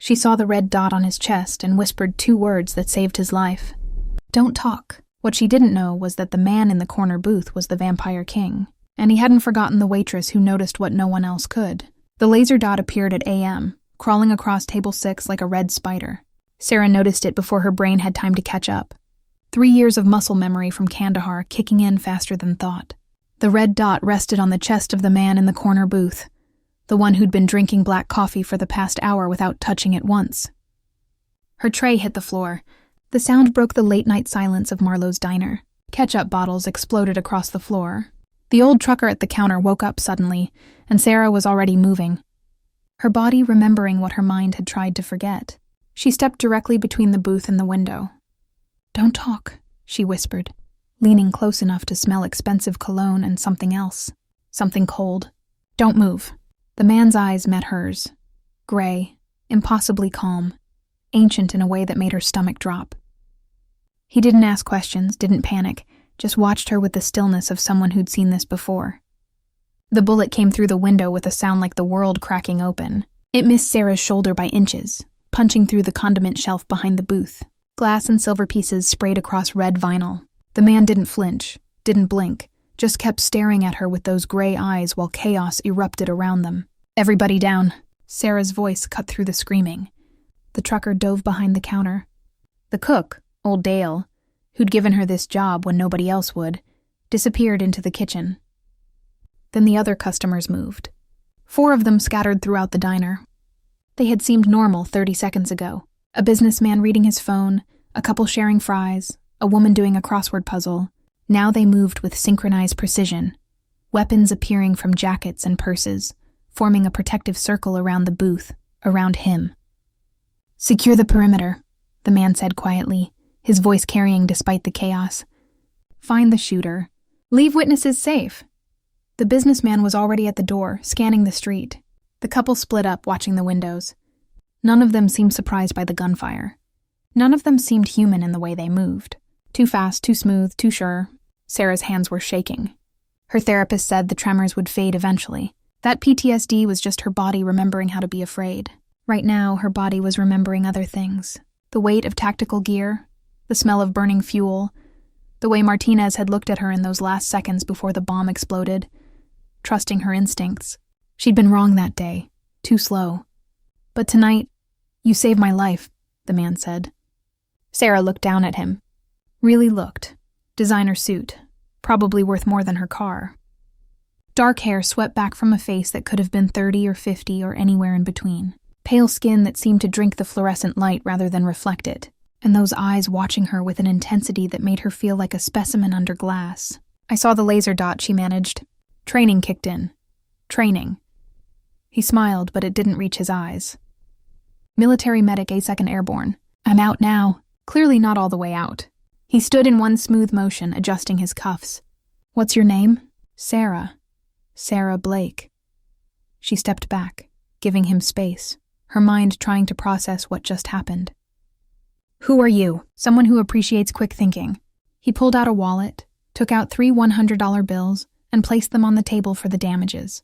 She saw the red dot on his chest and whispered 2 words that saved his life. Don't talk. What she didn't know was that the man in the corner booth was the Vampire King, and he hadn't forgotten the waitress who noticed what no one else could. The laser dot appeared at AM, crawling across table 6 like a red spider. Sarah noticed it before her brain had time to catch up. 3 years of muscle memory from Kandahar kicking in faster than thought. The red dot rested on the chest of the man in the corner booth, the one who'd been drinking black coffee for the past hour without touching it once. Her tray hit the floor. The sound broke the late-night silence of Marlowe's diner. Ketchup bottles exploded across the floor. The old trucker at the counter woke up suddenly, and Sarah was already moving, her body remembering what her mind had tried to forget. She stepped directly between the booth and the window. Don't talk, she whispered, leaning close enough to smell expensive cologne and something else. Something cold. Don't move. The man's eyes met hers. Gray, impossibly calm, ancient in a way that made her stomach drop. He didn't ask questions, didn't panic, just watched her with the stillness of someone who'd seen this before. The bullet came through the window with a sound like the world cracking open. It missed Sarah's shoulder by inches, punching through the condiment shelf behind the booth. Glass and silver pieces sprayed across red vinyl. The man didn't flinch, didn't blink, just kept staring at her with those gray eyes while chaos erupted around them. Everybody down. Sarah's voice cut through the screaming. The trucker dove behind the counter. The cook, old Dale, who'd given her this job when nobody else would, disappeared into the kitchen. Then the other customers moved. 4 of them scattered throughout the diner. They had seemed normal 30 seconds ago. A businessman reading his phone, a couple sharing fries, a woman doing a crossword puzzle. Now they moved with synchronized precision, weapons appearing from jackets and purses, forming a protective circle around the booth, around him. Secure the perimeter, the man said quietly, his voice carrying despite the chaos. Find the shooter. Leave witnesses safe. The businessman was already at the door, scanning the street. The couple split up, watching the windows. None of them seemed surprised by the gunfire. None of them seemed human in the way they moved. Too fast, too smooth, too sure. Sarah's hands were shaking. Her therapist said the tremors would fade eventually. That PTSD was just her body remembering how to be afraid. Right now, her body was remembering other things. The weight of tactical gear, the smell of burning fuel, the way Martinez had looked at her in those last seconds before the bomb exploded, trusting her instincts. She'd been wrong that day, too slow. But tonight, you saved my life, the man said. Sarah looked down at him. Really looked. Designer suit, probably worth more than her car. Dark hair swept back from a face that could have been 30 or 50 or anywhere in between. Pale skin that seemed to drink the fluorescent light rather than reflect it, and those eyes watching her with an intensity that made her feel like a specimen under glass. I saw the laser dot, she managed. Training kicked in. Training. He smiled, but it didn't reach his eyes. Military medic, 2nd Airborne. I'm out now. Clearly not all the way out. He stood in one smooth motion, adjusting his cuffs. What's your name? Sarah. Sarah Blake. She stepped back, giving him space, her mind trying to process what just happened. Who are you? Someone who appreciates quick thinking. He pulled out a wallet, took out 3 $100 bills, and placed them on the table for the damages.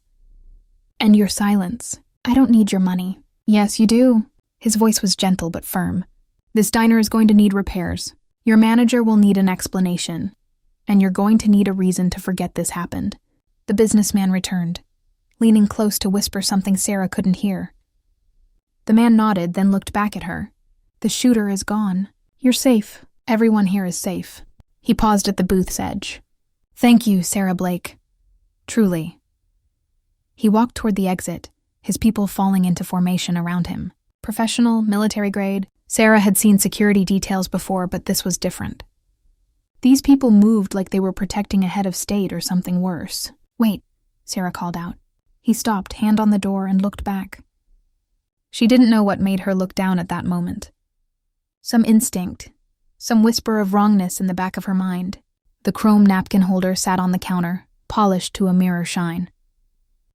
And your silence. I don't need your money. Yes, you do. His voice was gentle but firm. This diner is going to need repairs. Your manager will need an explanation. And you're going to need a reason to forget this happened. The businessman returned, leaning close to whisper something Sarah couldn't hear. The man nodded, then looked back at her. The shooter is gone. You're safe. Everyone here is safe. He paused at the booth's edge. Thank you, Sarah Blake. Truly. He walked toward the exit, his people falling into formation around him. Professional, military grade. Sarah had seen security details before, but this was different. These people moved like they were protecting a head of state or something worse. Wait, Sarah called out. He stopped, hand on the door, and looked back. She didn't know what made her look down at that moment. Some instinct, some whisper of wrongness in the back of her mind. The chrome napkin holder sat on the counter, polished to a mirror shine.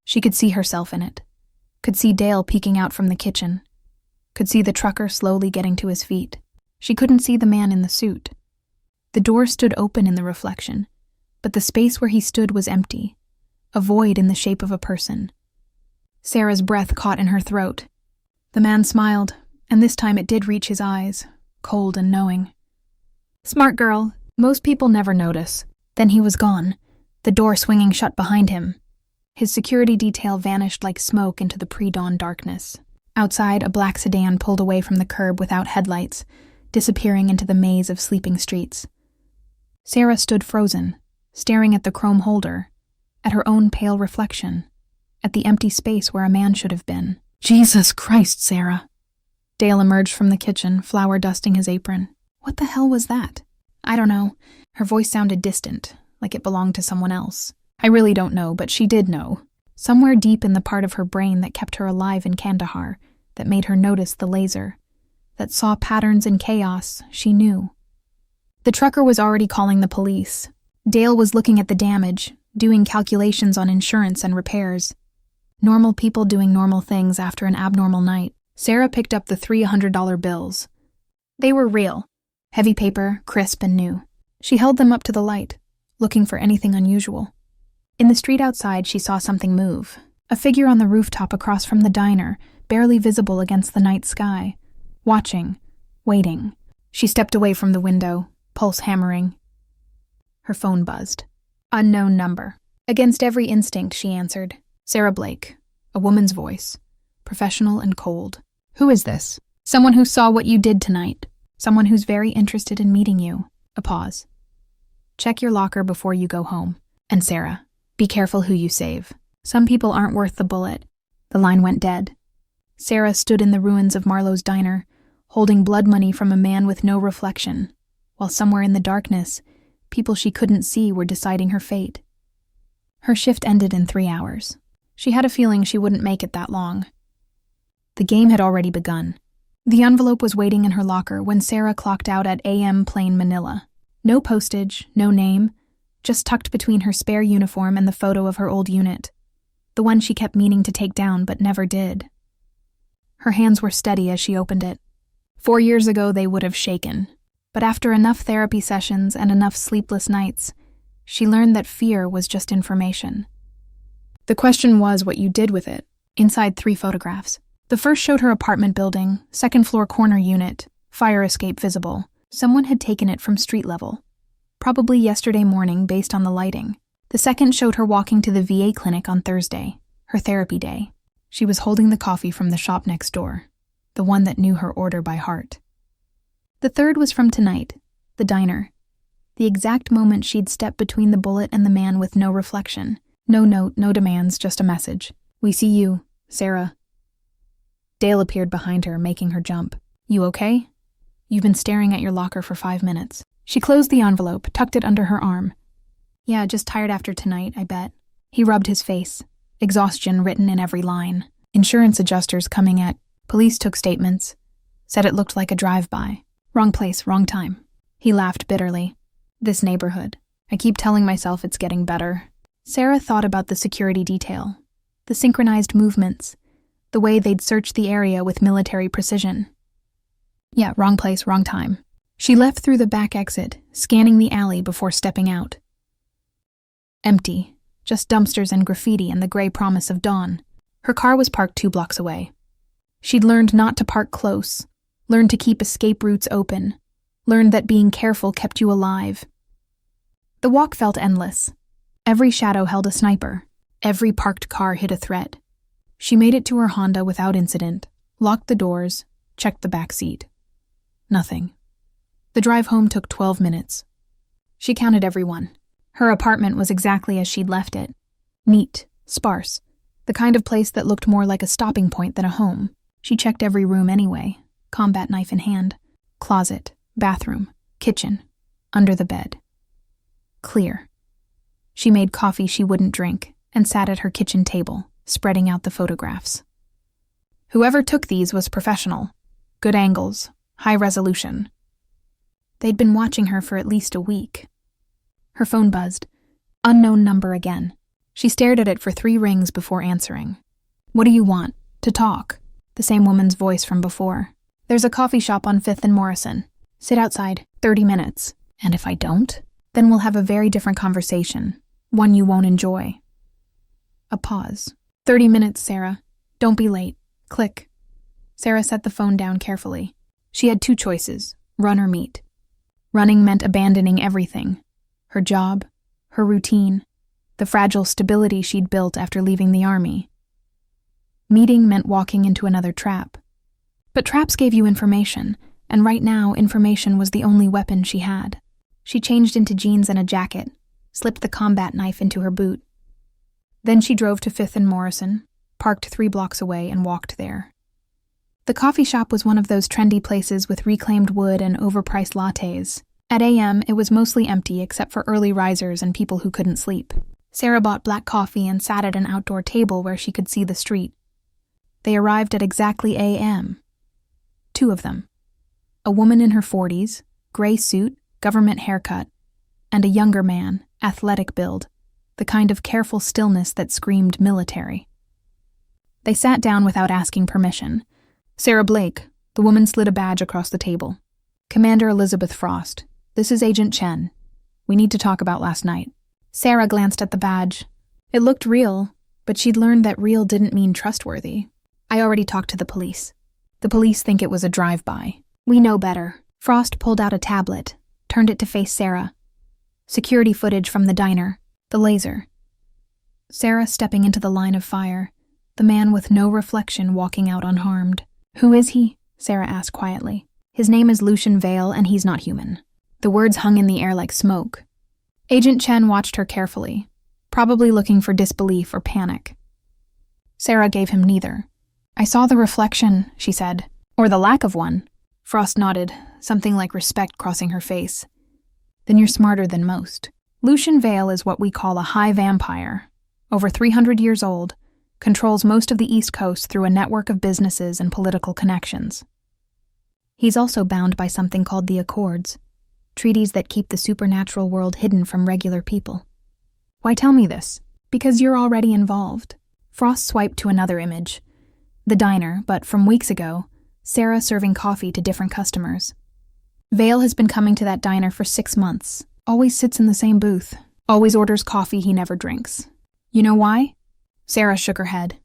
She could see herself in it, could see Dale peeking out from the kitchen, could see the trucker slowly getting to his feet. She couldn't see the man in the suit. The door stood open in the reflection, but the space where he stood was empty, a void in the shape of a person. Sarah's breath caught in her throat. The man smiled, and this time it did reach his eyes, cold and knowing. Smart girl. Most people never notice. Then he was gone, the door swinging shut behind him. His security detail vanished like smoke into the pre-dawn darkness. Outside, a black sedan pulled away from the curb without headlights, disappearing into the maze of sleeping streets. Sarah stood frozen, staring at the chrome holder, at her own pale reflection, at the empty space where a man should have been. Jesus Christ, Sarah! Dale emerged from the kitchen, flour dusting his apron. What the hell was that? I don't know. Her voice sounded distant, like it belonged to someone else. I really don't know, but she did know. Somewhere deep in the part of her brain that kept her alive in Kandahar, that made her notice the laser, that saw patterns in chaos, she knew. The trucker was already calling the police. Dale was looking at the damage, doing calculations on insurance and repairs. Normal people doing normal things after an abnormal night. Sarah picked up the $300 bills. They were real. Heavy paper, crisp and new. She held them up to the light, looking for anything unusual. In the street outside, she saw something move. A figure on the rooftop across from the diner, barely visible against the night sky. Watching, waiting. She stepped away from the window, pulse hammering. Her phone buzzed. Unknown number. Against every instinct, she answered. Sarah Blake. A woman's voice. Professional and cold. Who is this? Someone who saw what you did tonight. Someone who's very interested in meeting you. A pause. Check your locker before you go home. And Sarah, be careful who you save. Some people aren't worth the bullet. The line went dead. Sarah stood in the ruins of Marlowe's diner, holding blood money from a man with no reflection, while somewhere in the darkness, people she couldn't see were deciding her fate. Her shift ended in 3 hours. She had a feeling she wouldn't make it that long. The game had already begun. The envelope was waiting in her locker when Sarah clocked out at AM Plain Manila. No postage, no name, just tucked between her spare uniform and the photo of her old unit, the one she kept meaning to take down but never did. Her hands were steady as she opened it. 4 years ago they would have shaken, but after enough therapy sessions and enough sleepless nights, she learned that fear was just information. The question was what you did with it. Inside 3 photographs. The first showed her apartment building, second-floor corner unit, fire escape visible. Someone had taken it from street level. Probably yesterday morning based on the lighting. The second showed her walking to the VA clinic on Thursday, her therapy day. She was holding the coffee from the shop next door, the one that knew her order by heart. The third was from tonight, the diner. The exact moment she'd stepped between the bullet and the man with no reflection. No note, no demands, just a message. We see you, Sarah. Dale appeared behind her, making her jump. You okay? You've been staring at your locker for 5 minutes. She closed the envelope, tucked it under her arm. Yeah, just tired after tonight, I bet. He rubbed his face. Exhaustion written in every line. Insurance adjusters coming at. Police took statements. Said it looked like a drive-by. Wrong place, wrong time. He laughed bitterly. This neighborhood. I keep telling myself it's getting better. Sarah thought about the security detail. The synchronized movements. The way they'd search the area with military precision. Yeah, wrong place, wrong time. She left through the back exit, scanning the alley before stepping out. Empty. Just dumpsters and graffiti and the gray promise of dawn. Her car was parked 2 blocks away. She'd learned not to park close, learned to keep escape routes open, learned that being careful kept you alive. The walk felt endless. Every shadow held a sniper. Every parked car hid a threat. She made it to her Honda without incident, locked the doors, checked the back seat. Nothing. The drive home took 12 minutes. She counted everyone. Her apartment was exactly as she'd left it. Neat, sparse, the kind of place that looked more like a stopping point than a home. She checked every room anyway, combat knife in hand. Closet, bathroom, kitchen, under the bed. Clear. She made coffee she wouldn't drink and sat at her kitchen table, spreading out the photographs. Whoever took these was professional. Good angles, high resolution. They'd been watching her for at least a week. Her phone buzzed. Unknown number again. She stared at it for 3 rings before answering. What do you want? To talk. The same woman's voice from before. There's a coffee shop on 5th and Morrison. Sit outside, 30 minutes. And if I don't, then we'll have a very different conversation. One you won't enjoy. A pause. 30 minutes, Sarah. Don't be late. Click. Sarah set the phone down carefully. She had 2 choices, run or meet. Running meant abandoning everything. Her job, her routine, the fragile stability she'd built after leaving the army. Meeting meant walking into another trap. But traps gave you information, and right now information was the only weapon she had. She changed into jeans and a jacket, slipped the combat knife into her boot. Then she drove to 5th and Morrison, parked 3 blocks away, and walked there. The coffee shop was one of those trendy places with reclaimed wood and overpriced lattes. At AM, it was mostly empty except for early risers and people who couldn't sleep. Sarah bought black coffee and sat at an outdoor table where she could see the street. They arrived at exactly AM. 2 of them. A woman in her 40s, gray suit, government haircut, and a younger man, athletic build, the kind of careful stillness that screamed military. They sat down without asking permission. Sarah Blake, the woman slid a badge across the table. Commander Elizabeth Frost, this is Agent Chen. We need to talk about last night. Sarah glanced at the badge. It looked real, but she'd learned that real didn't mean trustworthy. I already talked to the police. The police think it was a drive-by. We know better. Frost pulled out a tablet, turned it to face Sarah. Security footage from the diner, the laser. Sarah stepping into the line of fire, the man with no reflection walking out unharmed. Who is he? Sarah asked quietly. His name is Lucian Vale, and he's not human. The words hung in the air like smoke. Agent Chen watched her carefully, probably looking for disbelief or panic. Sarah gave him neither. I saw the reflection, she said. Or the lack of one. Frost nodded, something like respect crossing her face. Then you're smarter than most. Lucian Vale is what we call a high vampire. Over 300 years old, controls most of the East Coast through a network of businesses and political connections. He's also bound by something called the Accords, treaties that keep the supernatural world hidden from regular people. Why tell me this? Because you're already involved. Frost swiped to another image. The diner, but from weeks ago, Sarah serving coffee to different customers. Vale has been coming to that diner for 6 months, always sits in the same booth, always orders coffee he never drinks. You know why? Sarah shook her head.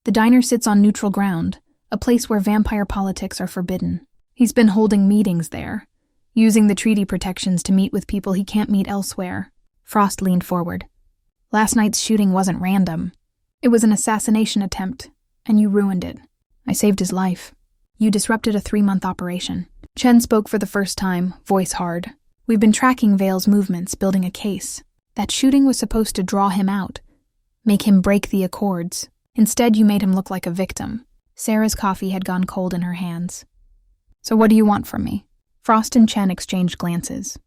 The diner sits on neutral ground, a place where vampire politics are forbidden. He's been holding meetings there, using the treaty protections to meet with people he can't meet elsewhere. Frost leaned forward. Last night's shooting wasn't random. It was an assassination attempt, and you ruined it. I saved his life. You disrupted a 3-month operation. Chen spoke for the first time, voice hard. We've been tracking Vale's movements, building a case. That shooting was supposed to draw him out, make him break the Accords. Instead, you made him look like a victim. Sarah's coffee had gone cold in her hands. So what do you want from me? Frost and Chen exchanged glances.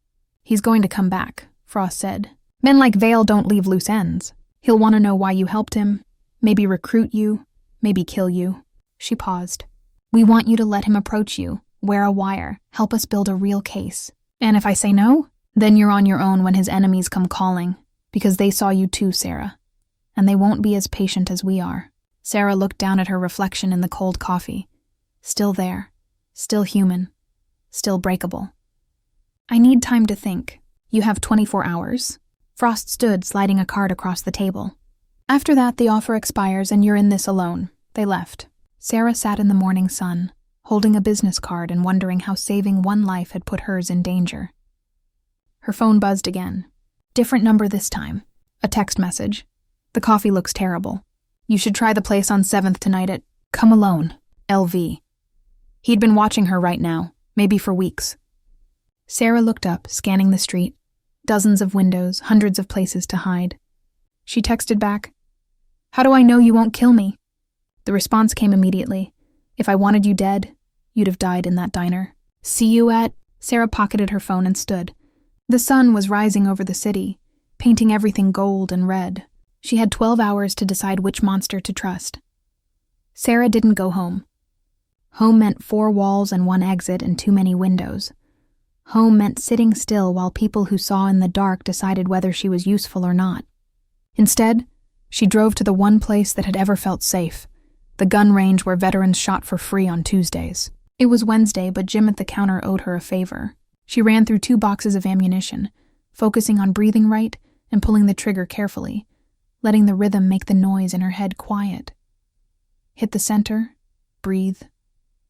He's going to come back, Frost said. Men like Vale don't leave loose ends. He'll want to know why you helped him, maybe recruit you, maybe kill you. She paused. We want you to let him approach you, wear a wire, help us build a real case. And if I say no, then you're on your own when his enemies come calling, because they saw you too, Sarah. And they won't be as patient as we are. Sarah looked down at her reflection in the cold coffee. Still there, still human, still breakable. I need time to think. You have 24 hours. Frost stood, sliding a card across the table. After that, the offer expires and you're in this alone. They left. Sarah sat in the morning sun, holding a business card and wondering how saving one life had put hers in danger. Her phone buzzed again. Different number this time. A text message. The coffee looks terrible. You should try the place on 7th tonight at Come Alone, LV. He'd been watching her right now, maybe for weeks. Sarah looked up, scanning the street. Dozens of windows, hundreds of places to hide. She texted back, How do I know you won't kill me? The response came immediately. If I wanted you dead, you'd have died in that diner. See you at... Sarah pocketed her phone and stood. The sun was rising over the city, painting everything gold and red. She had 12 hours to decide which monster to trust. Sarah didn't go home. Home meant 4 walls and 1 exit and too many windows. Home meant sitting still while people who saw in the dark decided whether she was useful or not. Instead, she drove to the one place that had ever felt safe, the gun range where veterans shot for free on Tuesdays. It was Wednesday, but Jim at the counter owed her a favor. She ran through 2 boxes of ammunition, focusing on breathing right and pulling the trigger carefully, letting the rhythm make the noise in her head quiet. Hit the center, breathe,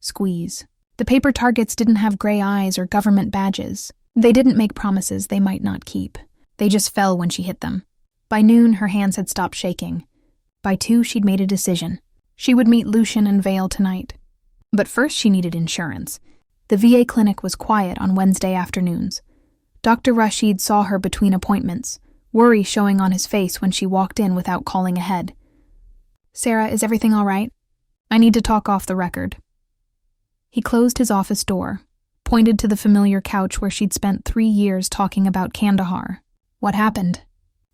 Squeeze. The paper targets didn't have gray eyes or government badges. They didn't make promises they might not keep. They just fell when she hit them. By noon, her hands had stopped shaking. By 2, she'd made a decision. She would meet Lucian and Vale tonight. But first she needed insurance. The VA clinic was quiet on Wednesday afternoons. Dr. Rashid saw her between appointments, worry showing on his face when she walked in without calling ahead. "Sarah, is everything all right? I need to talk off the record." He closed his office door, pointed to the familiar couch where she'd spent 3 years talking about Kandahar. What happened?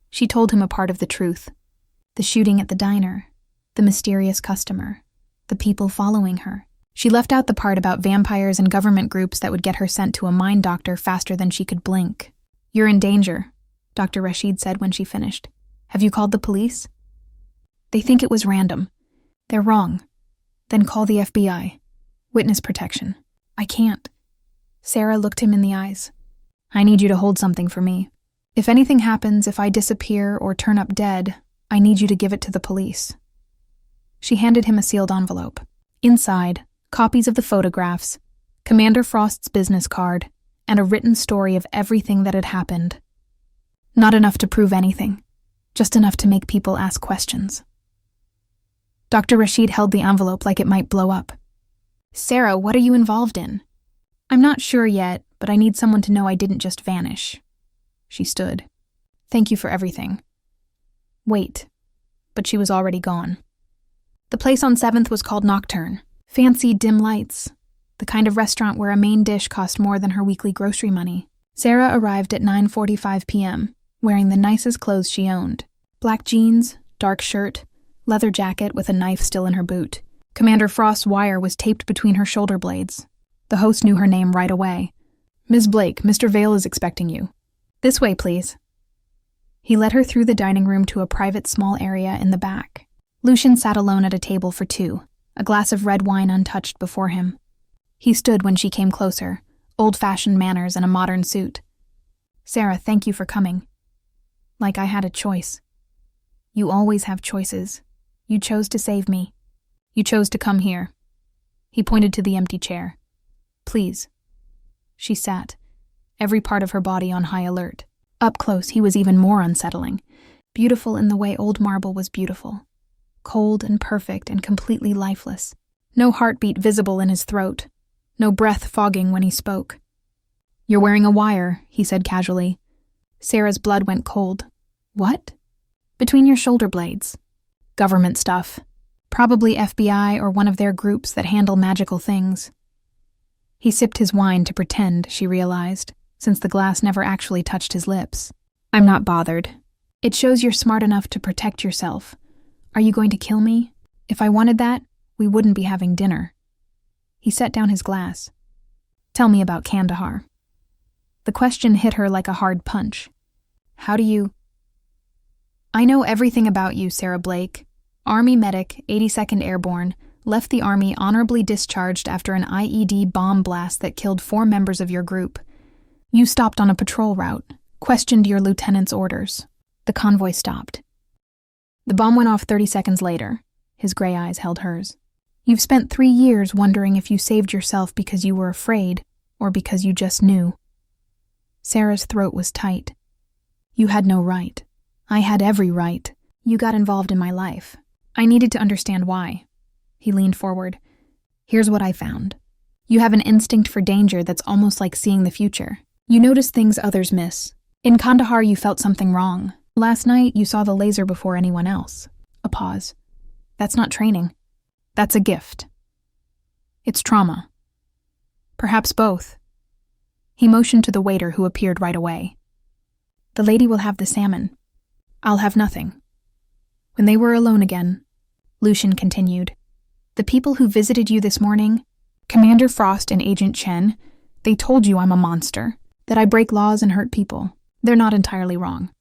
She told him a part of the truth. The shooting at the diner, the mysterious customer, the people following her. She left out the part about vampires and government groups that would get her sent to a mind doctor faster than she could blink. "You're in danger," Dr. Rashid said when she finished. "Have you called the police?" "They think it was random. They're wrong. Then call the FBI. Witness protection." "I can't." Sarah looked him in the eyes. "I need you to hold something for me. If anything happens, if I disappear or turn up dead, I need you to give it to the police." She handed him a sealed envelope. Inside, copies of the photographs, Commander Frost's business card, and a written story of everything that had happened. Not enough to prove anything, just enough to make people ask questions. Dr. Rashid held the envelope like it might blow up. "Sarah, what are you involved in?" "I'm not sure yet, but I need someone to know I didn't just vanish." She stood. "Thank you for everything." Wait. But she was already gone. The place on 7th was called Nocturne. Fancy dim lights. The kind of restaurant where a main dish cost more than her weekly grocery money. Sarah arrived at 9:45 p.m., wearing the nicest clothes she owned. Black jeans, dark shirt, leather jacket with a knife still in her boot. Commander Frost's wire was taped between her shoulder blades. The host knew her name right away. "Ms. Blake, Mr. Vale is expecting you." "This way, please." He led her through the dining room to a private small area in the back. Lucian sat alone at a table for 2, a glass of red wine untouched before him. He stood when she came closer, old-fashioned manners and a modern suit. "Sarah, thank you for coming." "Like I had a choice." "You always have choices. You chose to save me. You chose to come here." He pointed to the empty chair. "Please." She sat, every part of her body on high alert. Up close, he was even more unsettling. Beautiful in the way old marble was beautiful. Cold and perfect and completely lifeless. No heartbeat visible in his throat. No breath fogging when he spoke. "You're wearing a wire," he said casually. Sarah's blood went cold. "What?" "Between your shoulder blades. Government stuff. Probably FBI or one of their groups that handle magical things." He sipped his wine to pretend, she realized, since the glass never actually touched his lips. "I'm not bothered. It shows you're smart enough to protect yourself. Are you going to kill me? If I wanted that, we wouldn't be having dinner." He set down his glass. "Tell me about Kandahar." The question hit her like a hard punch. "How do you—" "I know everything about you, Sarah Blake. Army medic, 82nd Airborne, left the Army honorably discharged after an IED bomb blast that killed 4 members of your group. You stopped on a patrol route, questioned your lieutenant's orders. The convoy stopped. The bomb went off 30 seconds later." His gray eyes held hers. "You've spent 3 years wondering if you saved yourself because you were afraid or because you just knew." Sarah's throat was tight. "You had no right. I had every right. You got involved in my life. I needed to understand why." He leaned forward. "Here's what I found. You have an instinct for danger that's almost like seeing the future. You notice things others miss. In Kandahar, you felt something wrong. Last night, you saw the laser before anyone else." A pause. "That's not training. That's a gift. It's trauma. Perhaps both." He motioned to the waiter who appeared right away. "The lady will have the salmon. I'll have nothing." When they were alone again, Lucian continued. "The people who visited you this morning, Commander Frost and Agent Chen, they told you I'm a monster, that I break laws and hurt people. They're not entirely wrong.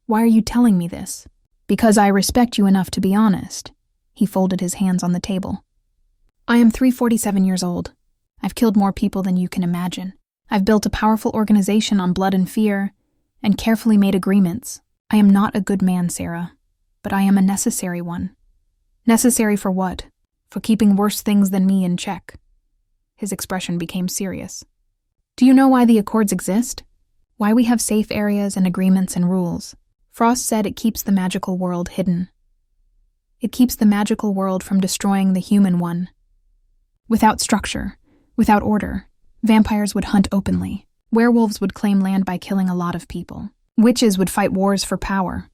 Why are you telling me this?" "Because I respect you enough to be honest." He folded his hands on the table. "I am 347 years old. I've killed more people than you can imagine. I've built a powerful organization on blood and fear, and carefully made agreements. I am not a good man, Sarah, but I am a necessary one." "Necessary for what?" "For keeping worse things than me in check." His expression became serious. Do you know why the Accords exist? Why we have safe areas and agreements and rules? Frost said it keeps the magical world hidden. It keeps the magical world from destroying the human one. Without structure, without order, vampires would hunt openly. Werewolves would claim land by killing a lot of people. Witches would fight wars for power.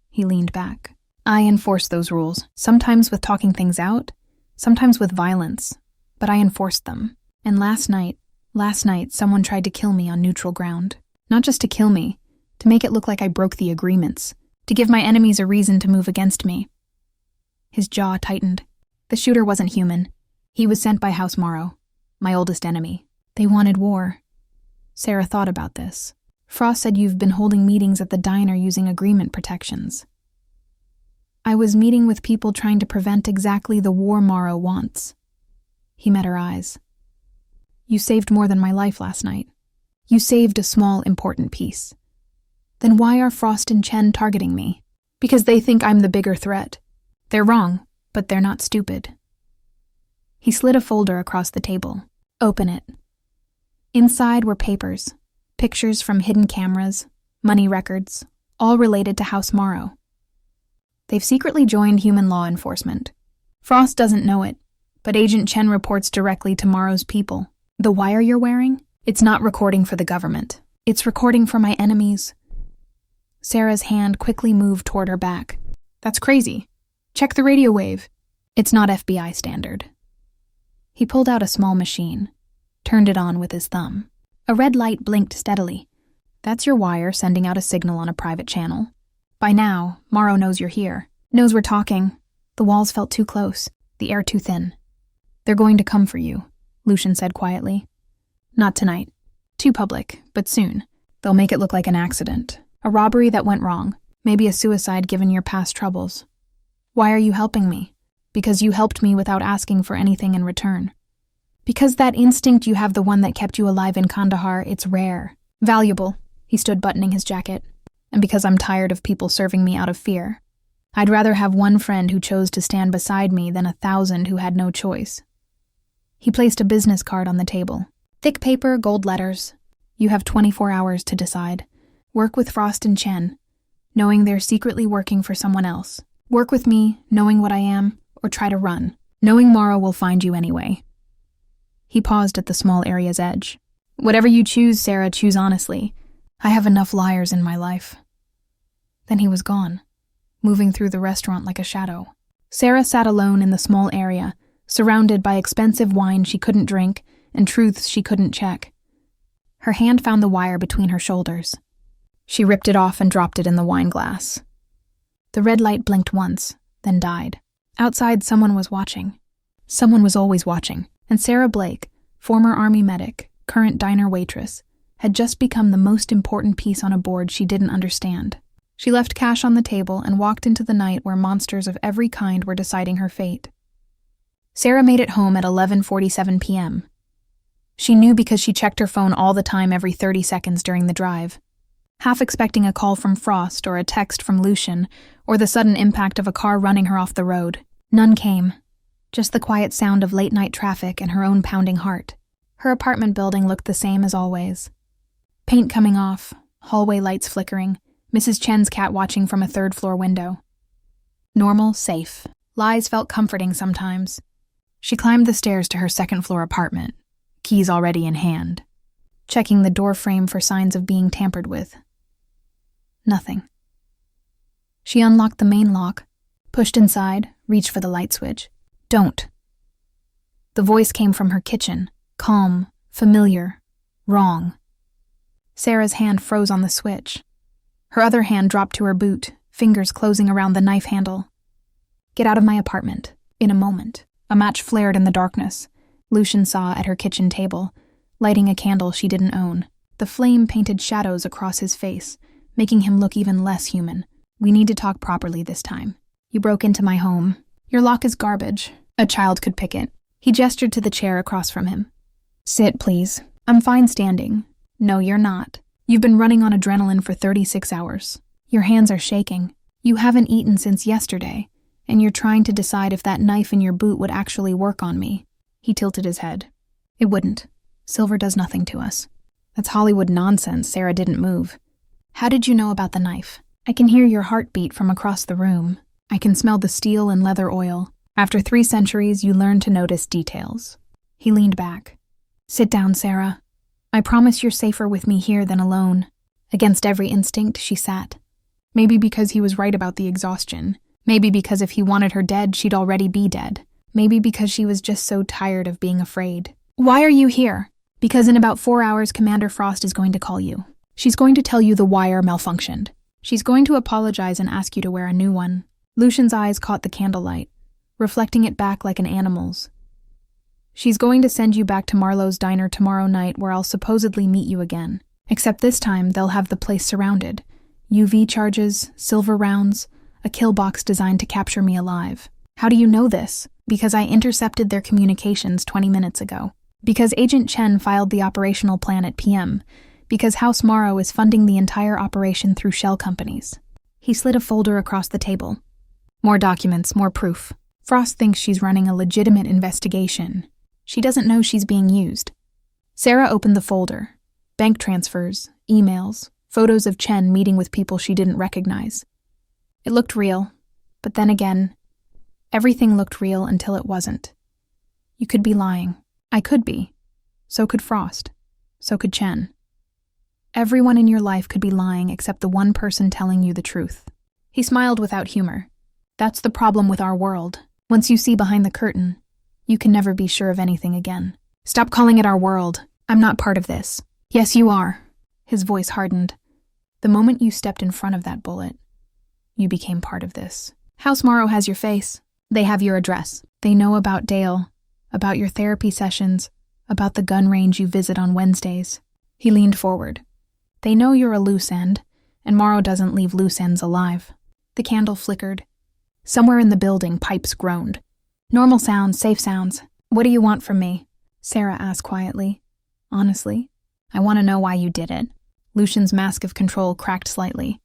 He leaned back. I enforced those rules, sometimes with talking things out, sometimes with violence, but I enforced them. And last night, someone tried to kill me on neutral ground. Not just to kill me, to make it look like I broke the agreements, to give my enemies a reason to move against me. His jaw tightened. The shooter wasn't human. He was sent by House Morrow, my oldest enemy. They wanted war. Sarah thought about this. Frost said you've been holding meetings at the diner using agreement protections. I was meeting with people trying to prevent exactly the war Morrow wants. He met her eyes. You saved more than my life last night. You saved a small, important piece. Then why are Frost and Chen targeting me? Because they think I'm the bigger threat. They're wrong, but they're not stupid. He slid a folder across the table. Open it. Inside were papers, pictures from hidden cameras, money records, all related to House Morrow. They've secretly joined human law enforcement. Frost doesn't know it, but Agent Chen reports directly to Morrow's people. The wire you're wearing? It's not recording for the government. It's recording for my enemies. Sarah's hand quickly moved toward her back. That's crazy. Check the radio wave. It's not FBI standard. He pulled out a small machine, turned it on with his thumb. A red light blinked steadily. That's your wire sending out a signal on a private channel. By now, Morrow knows you're here, knows we're talking. The walls felt too close, the air too thin. They're going to come for you, Lucian said quietly. Not tonight. Too public, but soon. They'll make it look like an accident. A robbery that went wrong. Maybe a suicide given your past troubles. Why are you helping me? Because you helped me without asking for anything in return. Because that instinct you have, the one that kept you alive in Kandahar, it's rare. Valuable. He stood buttoning his jacket. And because I'm tired of people serving me out of fear. I'd rather have one friend who chose to stand beside me than 1,000 who had no choice. He placed a business card on the table. Thick paper, gold letters. You have 24 hours to decide. Work with Frost and Chen, knowing they're secretly working for someone else. Work with me, knowing what I am, or try to run, knowing Morrow will find you anyway. He paused at the small area's edge. Whatever you choose, Sarah, choose honestly. I have enough liars in my life. Then he was gone, moving through the restaurant like a shadow. Sarah sat alone in the small area, surrounded by expensive wine she couldn't drink and truths she couldn't check. Her hand found the wire between her shoulders. She ripped it off and dropped it in the wine glass. The red light blinked once, then died. Outside, someone was watching. Someone was always watching, and Sarah Blake, former Army medic, current diner waitress, had just become the most important piece on a board she didn't understand. She left cash on the table and walked into the night where monsters of every kind were deciding her fate. Sarah made it home at 11:47 p.m. She knew because she checked her phone all the time every 30 seconds during the drive, half expecting a call from Frost or a text from Lucian or the sudden impact of a car running her off the road. None came, just the quiet sound of late-night traffic and her own pounding heart. Her apartment building looked the same as always. Paint coming off, hallway lights flickering, Mrs. Chen's cat watching from a third-floor window. Normal, safe. Lies felt comforting sometimes. She climbed the stairs to her second-floor apartment, keys already in hand, checking the door frame for signs of being tampered with. Nothing. She unlocked the main lock, pushed inside, reached for the light switch. Don't. The voice came from her kitchen, calm, familiar, wrong. Sarah's hand froze on the switch. Her other hand dropped to her boot, fingers closing around the knife handle. Get out of my apartment. In a moment. A match flared in the darkness. Lucian saw at her kitchen table, lighting a candle she didn't own. The flame painted shadows across his face, making him look even less human. We need to talk properly this time. You broke into my home. Your lock is garbage. A child could pick it. He gestured to the chair across from him. Sit, please. I'm fine standing. No, you're not. You've been running on adrenaline for 36 hours. Your hands are shaking. You haven't eaten since yesterday, and you're trying to decide if that knife in your boot would actually work on me. He tilted his head. It wouldn't. Silver does nothing to us. That's Hollywood nonsense. Sarah didn't move. How did you know about the knife? I can hear your heartbeat from across the room. I can smell the steel and leather oil. After 3 centuries, you learn to notice details. He leaned back. Sit down, Sarah. I promise you're safer with me here than alone. Against every instinct, she sat. Maybe because he was right about the exhaustion. Maybe because if he wanted her dead, she'd already be dead. Maybe because she was just so tired of being afraid. Why are you here? Because in about 4 hours, Commander Frost is going to call you. She's going to tell you the wire malfunctioned. She's going to apologize and ask you to wear a new one. Lucian's eyes caught the candlelight, reflecting it back like an animal's. She's going to send you back to Marlowe's diner tomorrow night where I'll supposedly meet you again. Except this time, they'll have the place surrounded. UV charges, silver rounds, a kill box designed to capture me alive. How do you know this? Because I intercepted their communications 20 minutes ago. Because Agent Chen filed the operational plan at PM. Because House Morrow is funding the entire operation through shell companies. He slid a folder across the table. More documents, more proof. Frost thinks she's running a legitimate investigation. She doesn't know she's being used. Sarah opened the folder. Bank transfers, emails, photos of Chen meeting with people she didn't recognize. It looked real, but then again, everything looked real until it wasn't. You could be lying. I could be. So could Frost. So could Chen. Everyone in your life could be lying except the one person telling you the truth. He smiled without humor. That's the problem with our world. Once you see behind the curtain, you can never be sure of anything again. Stop calling it our world. I'm not part of this. Yes, you are. His voice hardened. The moment you stepped in front of that bullet, you became part of this. House Morrow has your face. They have your address. They know about Dale, about your therapy sessions, about the gun range you visit on Wednesdays. He leaned forward. They know you're a loose end, and Morrow doesn't leave loose ends alive. The candle flickered. Somewhere in the building, pipes groaned. Normal sounds, safe sounds. What do you want from me? Sarah asked quietly. Honestly, I want to know why you did it. Lucian's mask of control cracked slightly.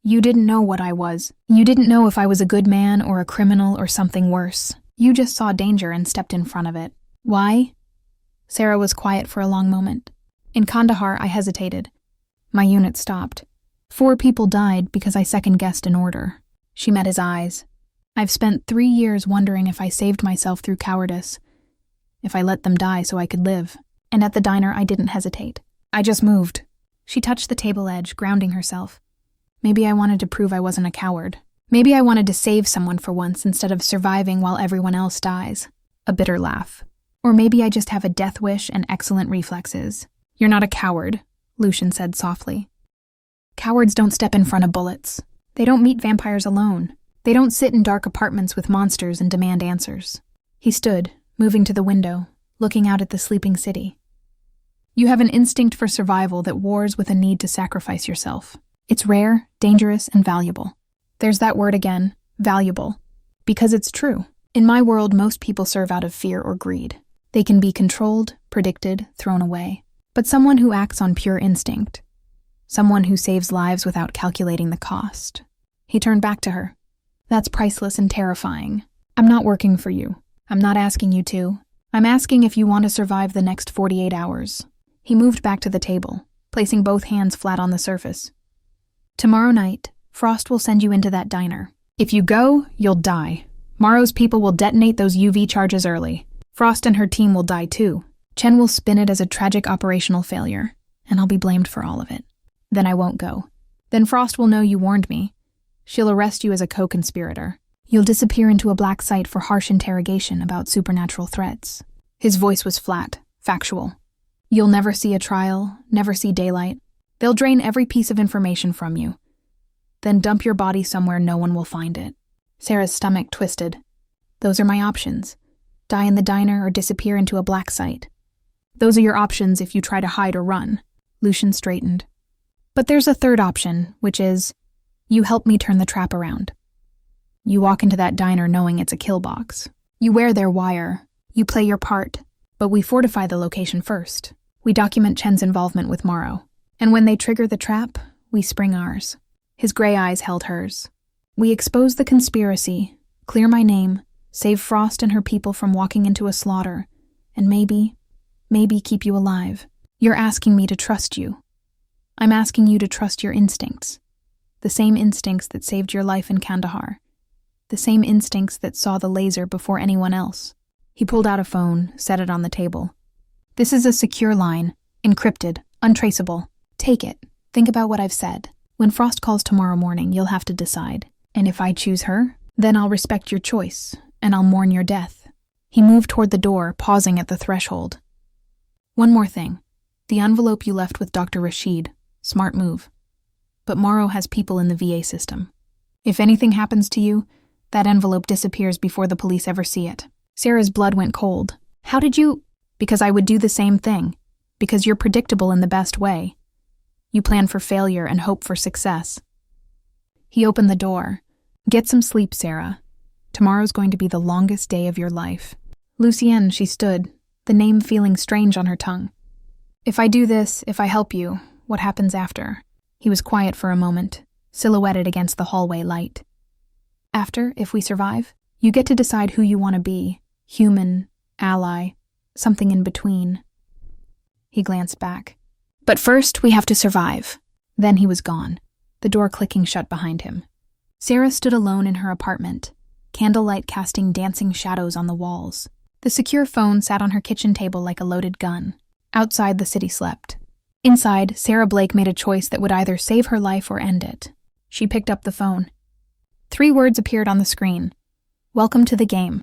You didn't know what I was. You didn't know if I was a good man or a criminal or something worse. You just saw danger and stepped in front of it. Why? Sarah was quiet for a long moment. In Kandahar, I hesitated. My unit stopped. 4 people died because I second-guessed an order. She met his eyes. I've spent 3 years wondering if I saved myself through cowardice, if I let them die so I could live. And at the diner, I didn't hesitate. I just moved. She touched the table edge, grounding herself. Maybe I wanted to prove I wasn't a coward. Maybe I wanted to save someone for once instead of surviving while everyone else dies. A bitter laugh. Or maybe I just have a death wish and excellent reflexes. You're not a coward, Lucian said softly. Cowards don't step in front of bullets. They don't meet vampires alone. They don't sit in dark apartments with monsters and demand answers. He stood, moving to the window, looking out at the sleeping city. You have an instinct for survival that wars with a need to sacrifice yourself. It's rare, dangerous, and valuable. There's that word again, valuable. Because it's true. In my world, most people serve out of fear or greed. They can be controlled, predicted, thrown away. But someone who acts on pure instinct. Someone who saves lives without calculating the cost. He turned back to her. That's priceless and terrifying. I'm not working for you. I'm not asking you to. I'm asking if you want to survive the next 48 hours. He moved back to the table, placing both hands flat on the surface. Tomorrow night, Frost will send you into that diner. If you go, you'll die. Morrow's people will detonate those UV charges early. Frost and her team will die too. Chen will spin it as a tragic operational failure, and I'll be blamed for all of it. Then I won't go. Then Frost will know you warned me. She'll arrest you as a co-conspirator. You'll disappear into a black site for harsh interrogation about supernatural threats. His voice was flat, factual. You'll never see a trial, never see daylight. They'll drain every piece of information from you. Then dump your body somewhere no one will find it. Sarah's stomach twisted. Those are my options. Die in the diner or disappear into a black site. Those are your options if you try to hide or run. Lucian straightened. But there's a third option, which is, you help me turn the trap around. You walk into that diner knowing it's a kill box. You wear their wire. You play your part. But we fortify the location first. We document Chen's involvement with Morrow. And when they trigger the trap, we spring ours. His gray eyes held hers. We expose the conspiracy, clear my name, save Frost and her people from walking into a slaughter, and maybe maybe keep you alive. You're asking me to trust you. I'm asking you to trust your instincts. The same instincts that saved your life in Kandahar. The same instincts that saw the laser before anyone else. He pulled out a phone, set it on the table. This is a secure line, encrypted, untraceable. Take it. Think about what I've said. When Frost calls tomorrow morning, you'll have to decide. And if I choose her, then I'll respect your choice, and I'll mourn your death. He moved toward the door, pausing at the threshold. One more thing. The envelope you left with Dr. Rashid. Smart move. But Morrow has people in the VA system. If anything happens to you, that envelope disappears before the police ever see it. Sarah's blood went cold. How did you? Because I would do the same thing. Because you're predictable in the best way. You plan for failure and hope for success. He opened the door. Get some sleep, Sarah. Tomorrow's going to be the longest day of your life. Lucienne, she stood, the name feeling strange on her tongue. If I do this, if I help you, what happens after? He was quiet for a moment, silhouetted against the hallway light. After, if we survive, you get to decide who you want to be. Human, ally, something in between. He glanced back. But first, we have to survive. Then he was gone, the door clicking shut behind him. Sarah stood alone in her apartment, candlelight casting dancing shadows on the walls. The secure phone sat on her kitchen table like a loaded gun. Outside, the city slept. Inside, Sarah Blake made a choice that would either save her life or end it. She picked up the phone. 3 words appeared on the screen. Welcome to the game.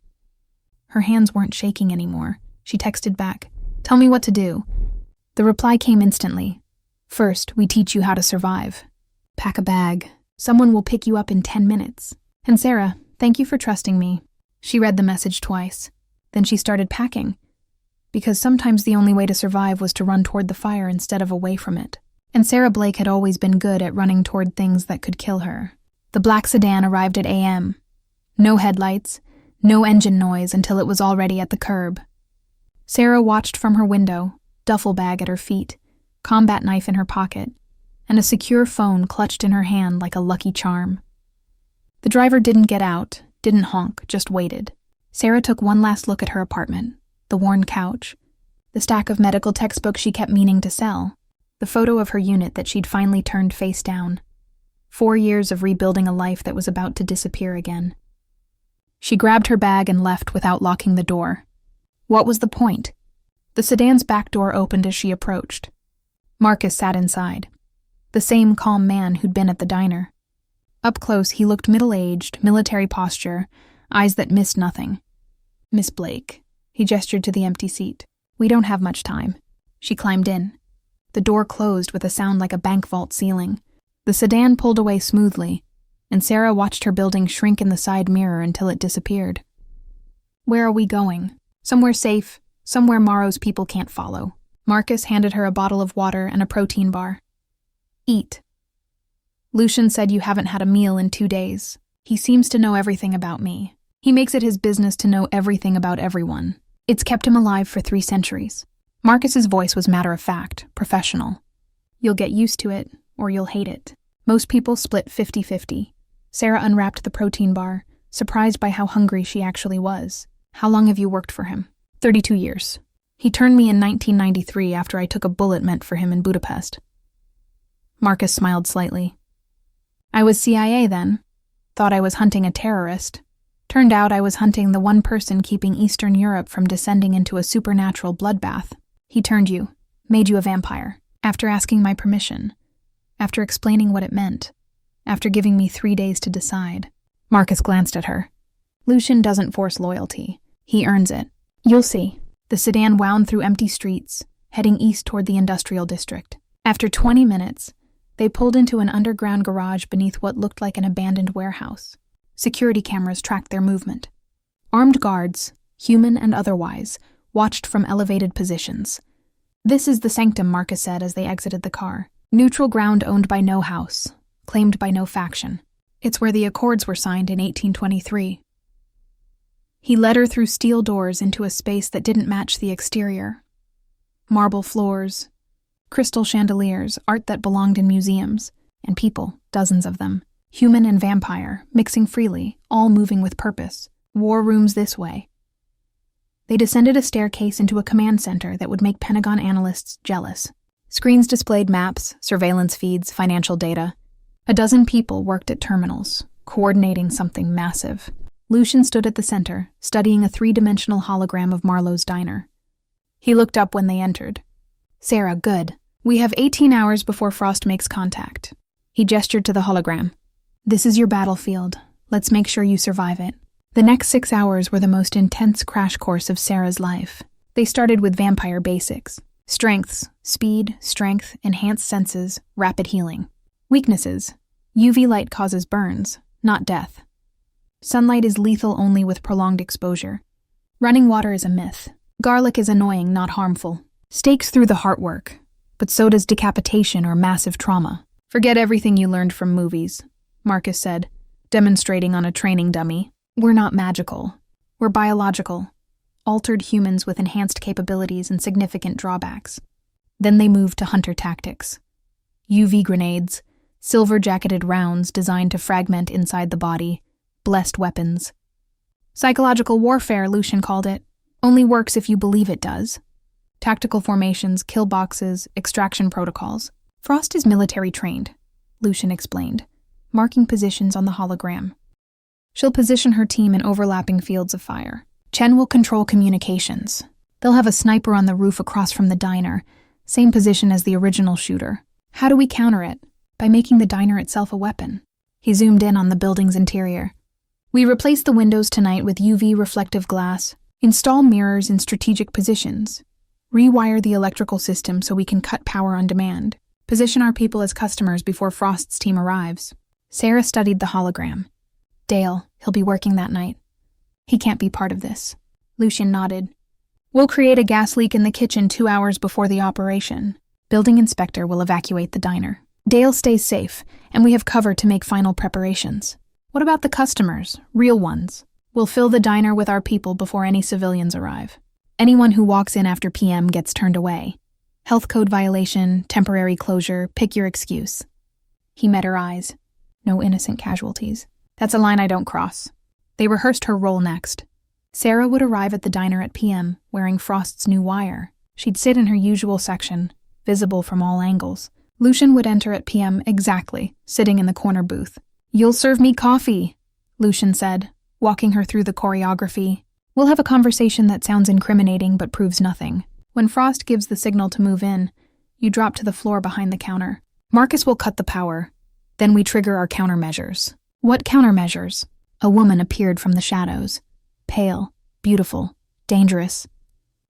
Her hands weren't shaking anymore. She texted back, tell me what to do. The reply came instantly. First, we teach you how to survive. Pack a bag. Someone will pick you up in 10 minutes. And Sarah, thank you for trusting me. She read the message twice. Then she started packing. Because sometimes the only way to survive was to run toward the fire instead of away from it. And Sarah Blake had always been good at running toward things that could kill her. The black sedan arrived at AM. No headlights, no engine noise until it was already at the curb. Sarah watched from her window, duffel bag at her feet, combat knife in her pocket, and a secure phone clutched in her hand like a lucky charm. The driver didn't get out, didn't honk, just waited. Sarah took one last look at her apartment, the worn couch, the stack of medical textbooks she kept meaning to sell, the photo of her unit that she'd finally turned face down. 4 years of rebuilding a life that was about to disappear again. She grabbed her bag and left without locking the door. What was the point? The sedan's back door opened as she approached. Marcus sat inside, the same calm man who'd been at the diner. Up close, he looked middle-aged, military posture, eyes that missed nothing. Miss Blake. He gestured to the empty seat. We don't have much time. She climbed in. The door closed with a sound like a bank vault ceiling. The sedan pulled away smoothly, and Sarah watched her building shrink in the side mirror until it disappeared. Where are we going? Somewhere safe, somewhere Morrow's people can't follow. Marcus handed her a bottle of water and a protein bar. Eat. Lucian said you haven't had a meal in 2 days. He seems to know everything about me. He makes it his business to know everything about everyone. It's kept him alive for 3 centuries. Marcus's voice was matter-of-fact, professional. You'll get used to it, or you'll hate it. Most people split 50-50. Sarah unwrapped the protein bar, surprised by how hungry she actually was. How long have you worked for him? 32 years. He turned me in 1993 after I took a bullet meant for him in Budapest. Marcus smiled slightly. I was CIA then. Thought I was hunting a terrorist. Turned out I was hunting the one person keeping Eastern Europe from descending into a supernatural bloodbath. He turned you, made you a vampire, after asking my permission, after explaining what it meant, after giving me 3 days to decide. Marcus glanced at her. Lucian doesn't force loyalty. He earns it. You'll see. The sedan wound through empty streets, heading east toward the industrial district. After 20 minutes, they pulled into an underground garage beneath what looked like an abandoned warehouse. Security cameras tracked their movement. Armed guards, human and otherwise, watched from elevated positions. This is the sanctum, Marcus said as they exited the car. Neutral ground owned by no house, claimed by no faction. It's where the Accords were signed in 1823. He led her through steel doors into a space that didn't match the exterior. Marble floors, crystal chandeliers, art that belonged in museums, and people, dozens of them. Human and vampire, mixing freely, all moving with purpose. War rooms this way. They descended a staircase into a command center that would make Pentagon analysts jealous. Screens displayed maps, surveillance feeds, financial data. A dozen people worked at terminals, coordinating something massive. Lucian stood at the center, studying a three-dimensional hologram of Marlowe's diner. He looked up when they entered. "Sarah, good. We have 18 hours before Frost makes contact." He gestured to the hologram. "This is your battlefield. Let's make sure you survive it." The next 6 hours were the most intense crash course of Sarah's life. They started with vampire basics. Strengths, speed, strength, enhanced senses, rapid healing. Weaknesses. UV light causes burns, not death. Sunlight is lethal only with prolonged exposure. Running water is a myth. Garlic is annoying, not harmful. Stakes through the heart work, but so does decapitation or massive trauma. "Forget everything you learned from movies," Marcus said, demonstrating on a training dummy. "We're not magical. We're biological. Altered humans with enhanced capabilities and significant drawbacks." Then they moved to hunter tactics. UV grenades, silver-jacketed rounds designed to fragment inside the body, blessed weapons. Psychological warfare, Lucian called it, only works if you believe it does. Tactical formations, kill boxes, extraction protocols. Frost is military trained, Lucian explained, marking positions on the hologram. She'll position her team in overlapping fields of fire. Chen will control communications. They'll have a sniper on the roof across from the diner, same position as the original shooter. How do we counter it? By making the diner itself a weapon. He zoomed in on the building's interior. "We replace the windows tonight with UV reflective glass, install mirrors in strategic positions, rewire the electrical system so we can cut power on demand, position our people as customers before Frost's team arrives." Sarah studied the hologram. "Dale, he'll be working that night. He can't be part of this." Lucian nodded. "We'll create a gas leak in the kitchen 2 hours before the operation. Building inspector will evacuate the diner. Dale stays safe, and we have cover to make final preparations. What about the customers, real ones? We'll fill the diner with our people before any civilians arrive. Anyone who walks in after PM gets turned away. Health code violation, temporary closure, pick your excuse." He met her eyes. No innocent casualties. "That's a line I don't cross." They rehearsed her role next. Sarah would arrive at the diner at PM, wearing Frost's new wire. She'd sit in her usual section, visible from all angles. Lucian would enter at PM exactly, sitting in the corner booth. "You'll serve me coffee," Lucian said, walking her through the choreography. "We'll have a conversation that sounds incriminating but proves nothing. When Frost gives the signal to move in, you drop to the floor behind the counter. Marcus will cut the power. Then we trigger our countermeasures." "What countermeasures?" A woman appeared from the shadows. Pale, beautiful, dangerous.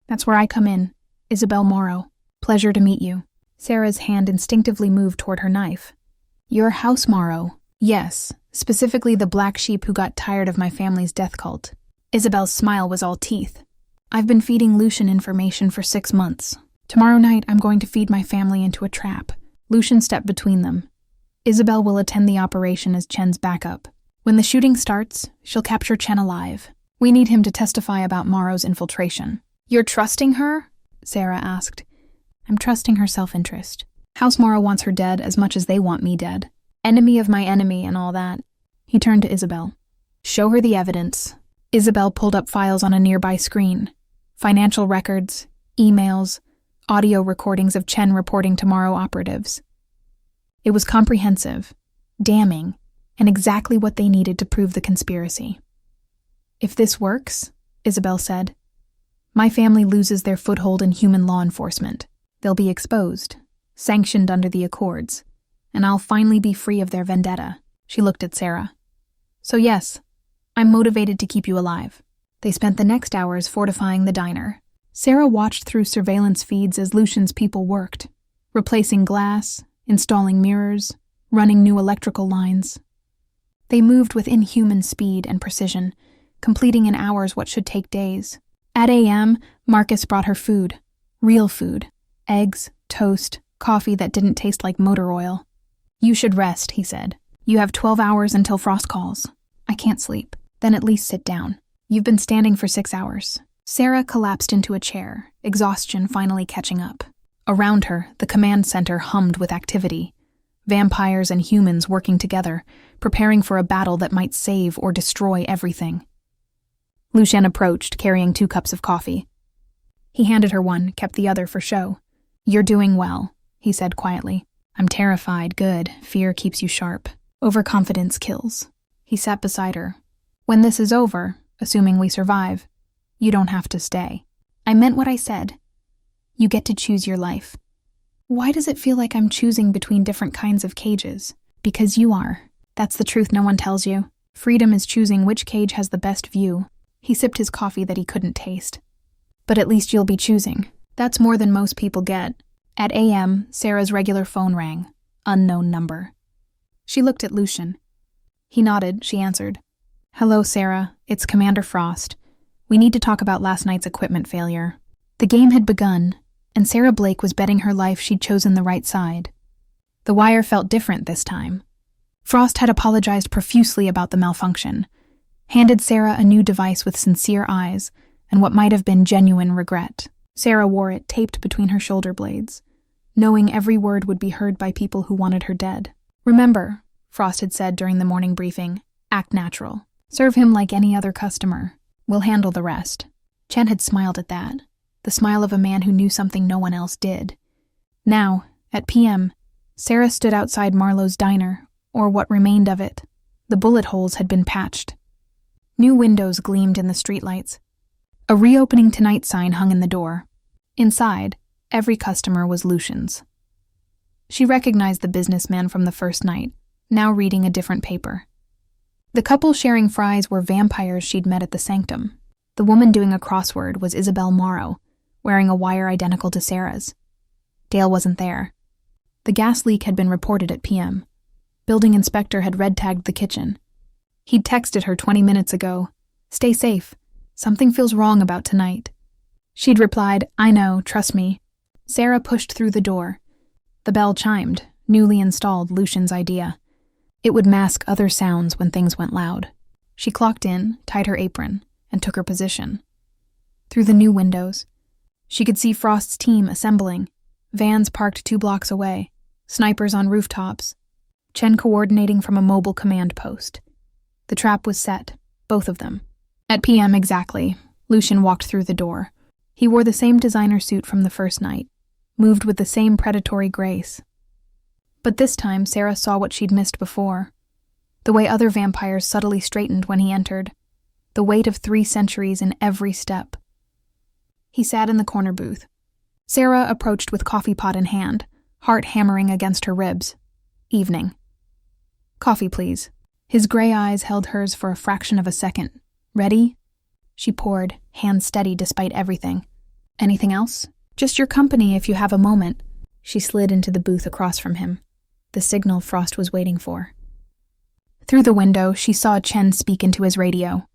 "That's where I come in. Isabel Morrow. Pleasure to meet you." Sarah's hand instinctively moved toward her knife. "Your house Morrow." "Yes, specifically the black sheep who got tired of my family's death cult." Isabel's smile was all teeth. "I've been feeding Lucian information for 6 months. Tomorrow night I'm going to feed my family into a trap." Lucian stepped between them. "Isabel will attend the operation as Chen's backup. When the shooting starts, she'll capture Chen alive. We need him to testify about Morrow's infiltration." "You're trusting her?" Sarah asked. "I'm trusting her self-interest. House Morrow wants her dead as much as they want me dead. Enemy of my enemy and all that." He turned to Isabel. "Show her the evidence." Isabel pulled up files on a nearby screen. Financial records, emails, audio recordings of Chen reporting to Morrow operatives. It was comprehensive, damning, and exactly what they needed to prove the conspiracy. "If this works," Isabel said, "my family loses their foothold in human law enforcement. They'll be exposed, sanctioned under the Accords, and I'll finally be free of their vendetta." She looked at Sarah. "So yes, I'm motivated to keep you alive." They spent the next hours fortifying the diner. Sarah watched through surveillance feeds as Lucian's people worked, replacing glass, installing mirrors, running new electrical lines. They moved with inhuman speed and precision, completing in hours what should take days. At AM, Marcus brought her food. Real food. Eggs, toast, coffee that didn't taste like motor oil. "You should rest," he said. "You have 12 hours until Frost calls." "I can't sleep." "Then at least sit down. You've been standing for 6 hours." Sarah collapsed into a chair, exhaustion finally catching up. Around her, the command center hummed with activity. Vampires and humans working together, preparing for a battle that might save or destroy everything. Lucien approached, carrying 2 cups of coffee. He handed her one, kept the other for show. "You're doing well," he said quietly. "I'm terrified. Good. Fear keeps you sharp. Overconfidence kills." He sat beside her. "When this is over, assuming we survive, you don't have to stay." "I meant what I said. You get to choose your life." "Why does it feel like I'm choosing between different kinds of cages?" "Because you are. That's the truth no one tells you. Freedom is choosing which cage has the best view." He sipped his coffee that he couldn't taste. "But at least you'll be choosing. That's more than most people get." At a.m., Sarah's regular phone rang. Unknown number. She looked at Lucien. He nodded. She answered. "Hello, Sarah. It's Commander Frost. We need to talk about last night's equipment failure." The game had begun, and Sarah Blake was betting her life she'd chosen the right side. The wire felt different this time. Frost had apologized profusely about the malfunction, handed Sarah a new device with sincere eyes and what might have been genuine regret. Sarah wore it taped between her shoulder blades, knowing every word would be heard by people who wanted her dead. "Remember," Frost had said during the morning briefing, "act natural. Serve him like any other customer. We'll handle the rest." Chen had smiled at that, the smile of a man who knew something no one else did. Now, at p.m., Sarah stood outside Marlowe's diner, or what remained of it. The bullet holes had been patched. New windows gleamed in the streetlights. A reopening tonight sign hung in the door. Inside, every customer was Lucien's. She recognized the businessman from the first night, now reading a different paper. The couple sharing fries were vampires she'd met at the Sanctum. The woman doing a crossword was Isabel Morrow, wearing a wire identical to Sarah's. Dale wasn't there. The gas leak had been reported at p.m. Building inspector had red-tagged the kitchen. He'd texted her 20 minutes ago, "Stay safe. Something feels wrong about tonight." She'd replied, "I know, trust me." Sarah pushed through the door. The bell chimed, newly installed Lucien's idea. It would mask other sounds when things went loud. She clocked in, tied her apron, and took her position. Through the new windows, she could see Frost's team assembling, vans parked 2 blocks away, snipers on rooftops, Chen coordinating from a mobile command post. The trap was set, both of them. At p.m. exactly, Lucien walked through the door. He wore the same designer suit from the first night, moved with the same predatory grace. But this time, Sarah saw what she'd missed before. The way other vampires subtly straightened when he entered. The weight of 3 centuries in every step. He sat in the corner booth. Sarah approached with coffee pot in hand, heart hammering against her ribs. Evening. "Coffee, please." His gray eyes held hers for a fraction of a second. "Ready?" She poured, hands steady despite everything. "Anything else?" "Just your company if you have a moment." She slid into the booth across from him, the signal Frost was waiting for. Through the window, she saw Chen speak into his radio.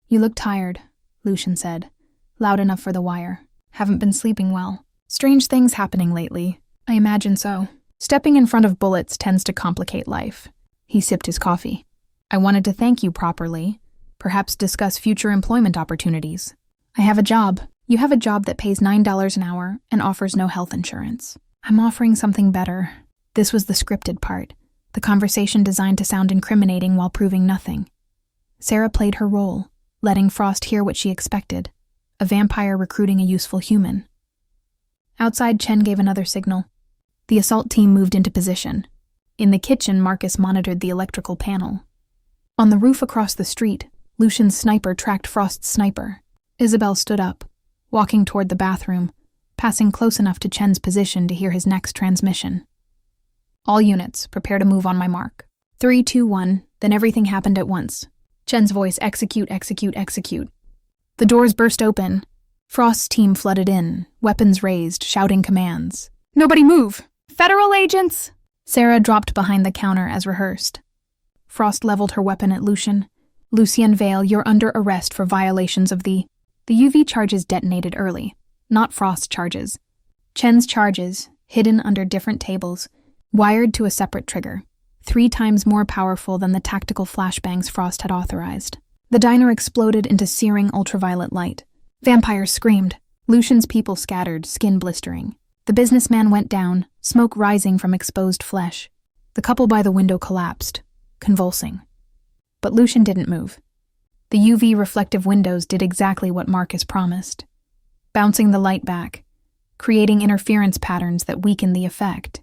"You look tired," Lucien said, loud enough for the wire. "Haven't been sleeping well. Strange things happening lately." "I imagine so. Stepping in front of bullets tends to complicate life." He sipped his coffee. "I wanted to thank you properly. Perhaps discuss future employment opportunities." "I have a job." "You have a job that pays $9 an hour and offers no health insurance." "I'm offering something better." This was the scripted part, the conversation designed to sound incriminating while proving nothing. Sarah played her role, letting Frost hear what she expected, a vampire recruiting a useful human. Outside, Chen gave another signal. The assault team moved into position. In the kitchen, Marcus monitored the electrical panel. On the roof across the street, Lucien's sniper tracked Frost's sniper. Isabel stood up, walking toward the bathroom, passing close enough to Chen's position to hear his next transmission. "All units, prepare to move on my mark. 3, 2, 1, then everything happened at once." Chen's voice, "Execute, execute, execute." The doors burst open. Frost's team flooded in, weapons raised, shouting commands. "Nobody move! Federal agents!" Sarah dropped behind the counter as rehearsed. Frost leveled her weapon at Lucien. "Lucien Vale, you're under arrest for violations of the UV charges detonated early, not Frost charges. Chen's charges, hidden under different tables, wired to a separate trigger, 3 times more powerful than the tactical flashbangs Frost had authorized. The diner exploded into searing ultraviolet light. Vampires screamed. Lucien's people scattered, skin blistering. The businessman went down, smoke rising from exposed flesh. The couple by the window collapsed, convulsing. But Lucien didn't move. The UV reflective windows did exactly what Marcus promised, bouncing the light back, creating interference patterns that weakened the effect.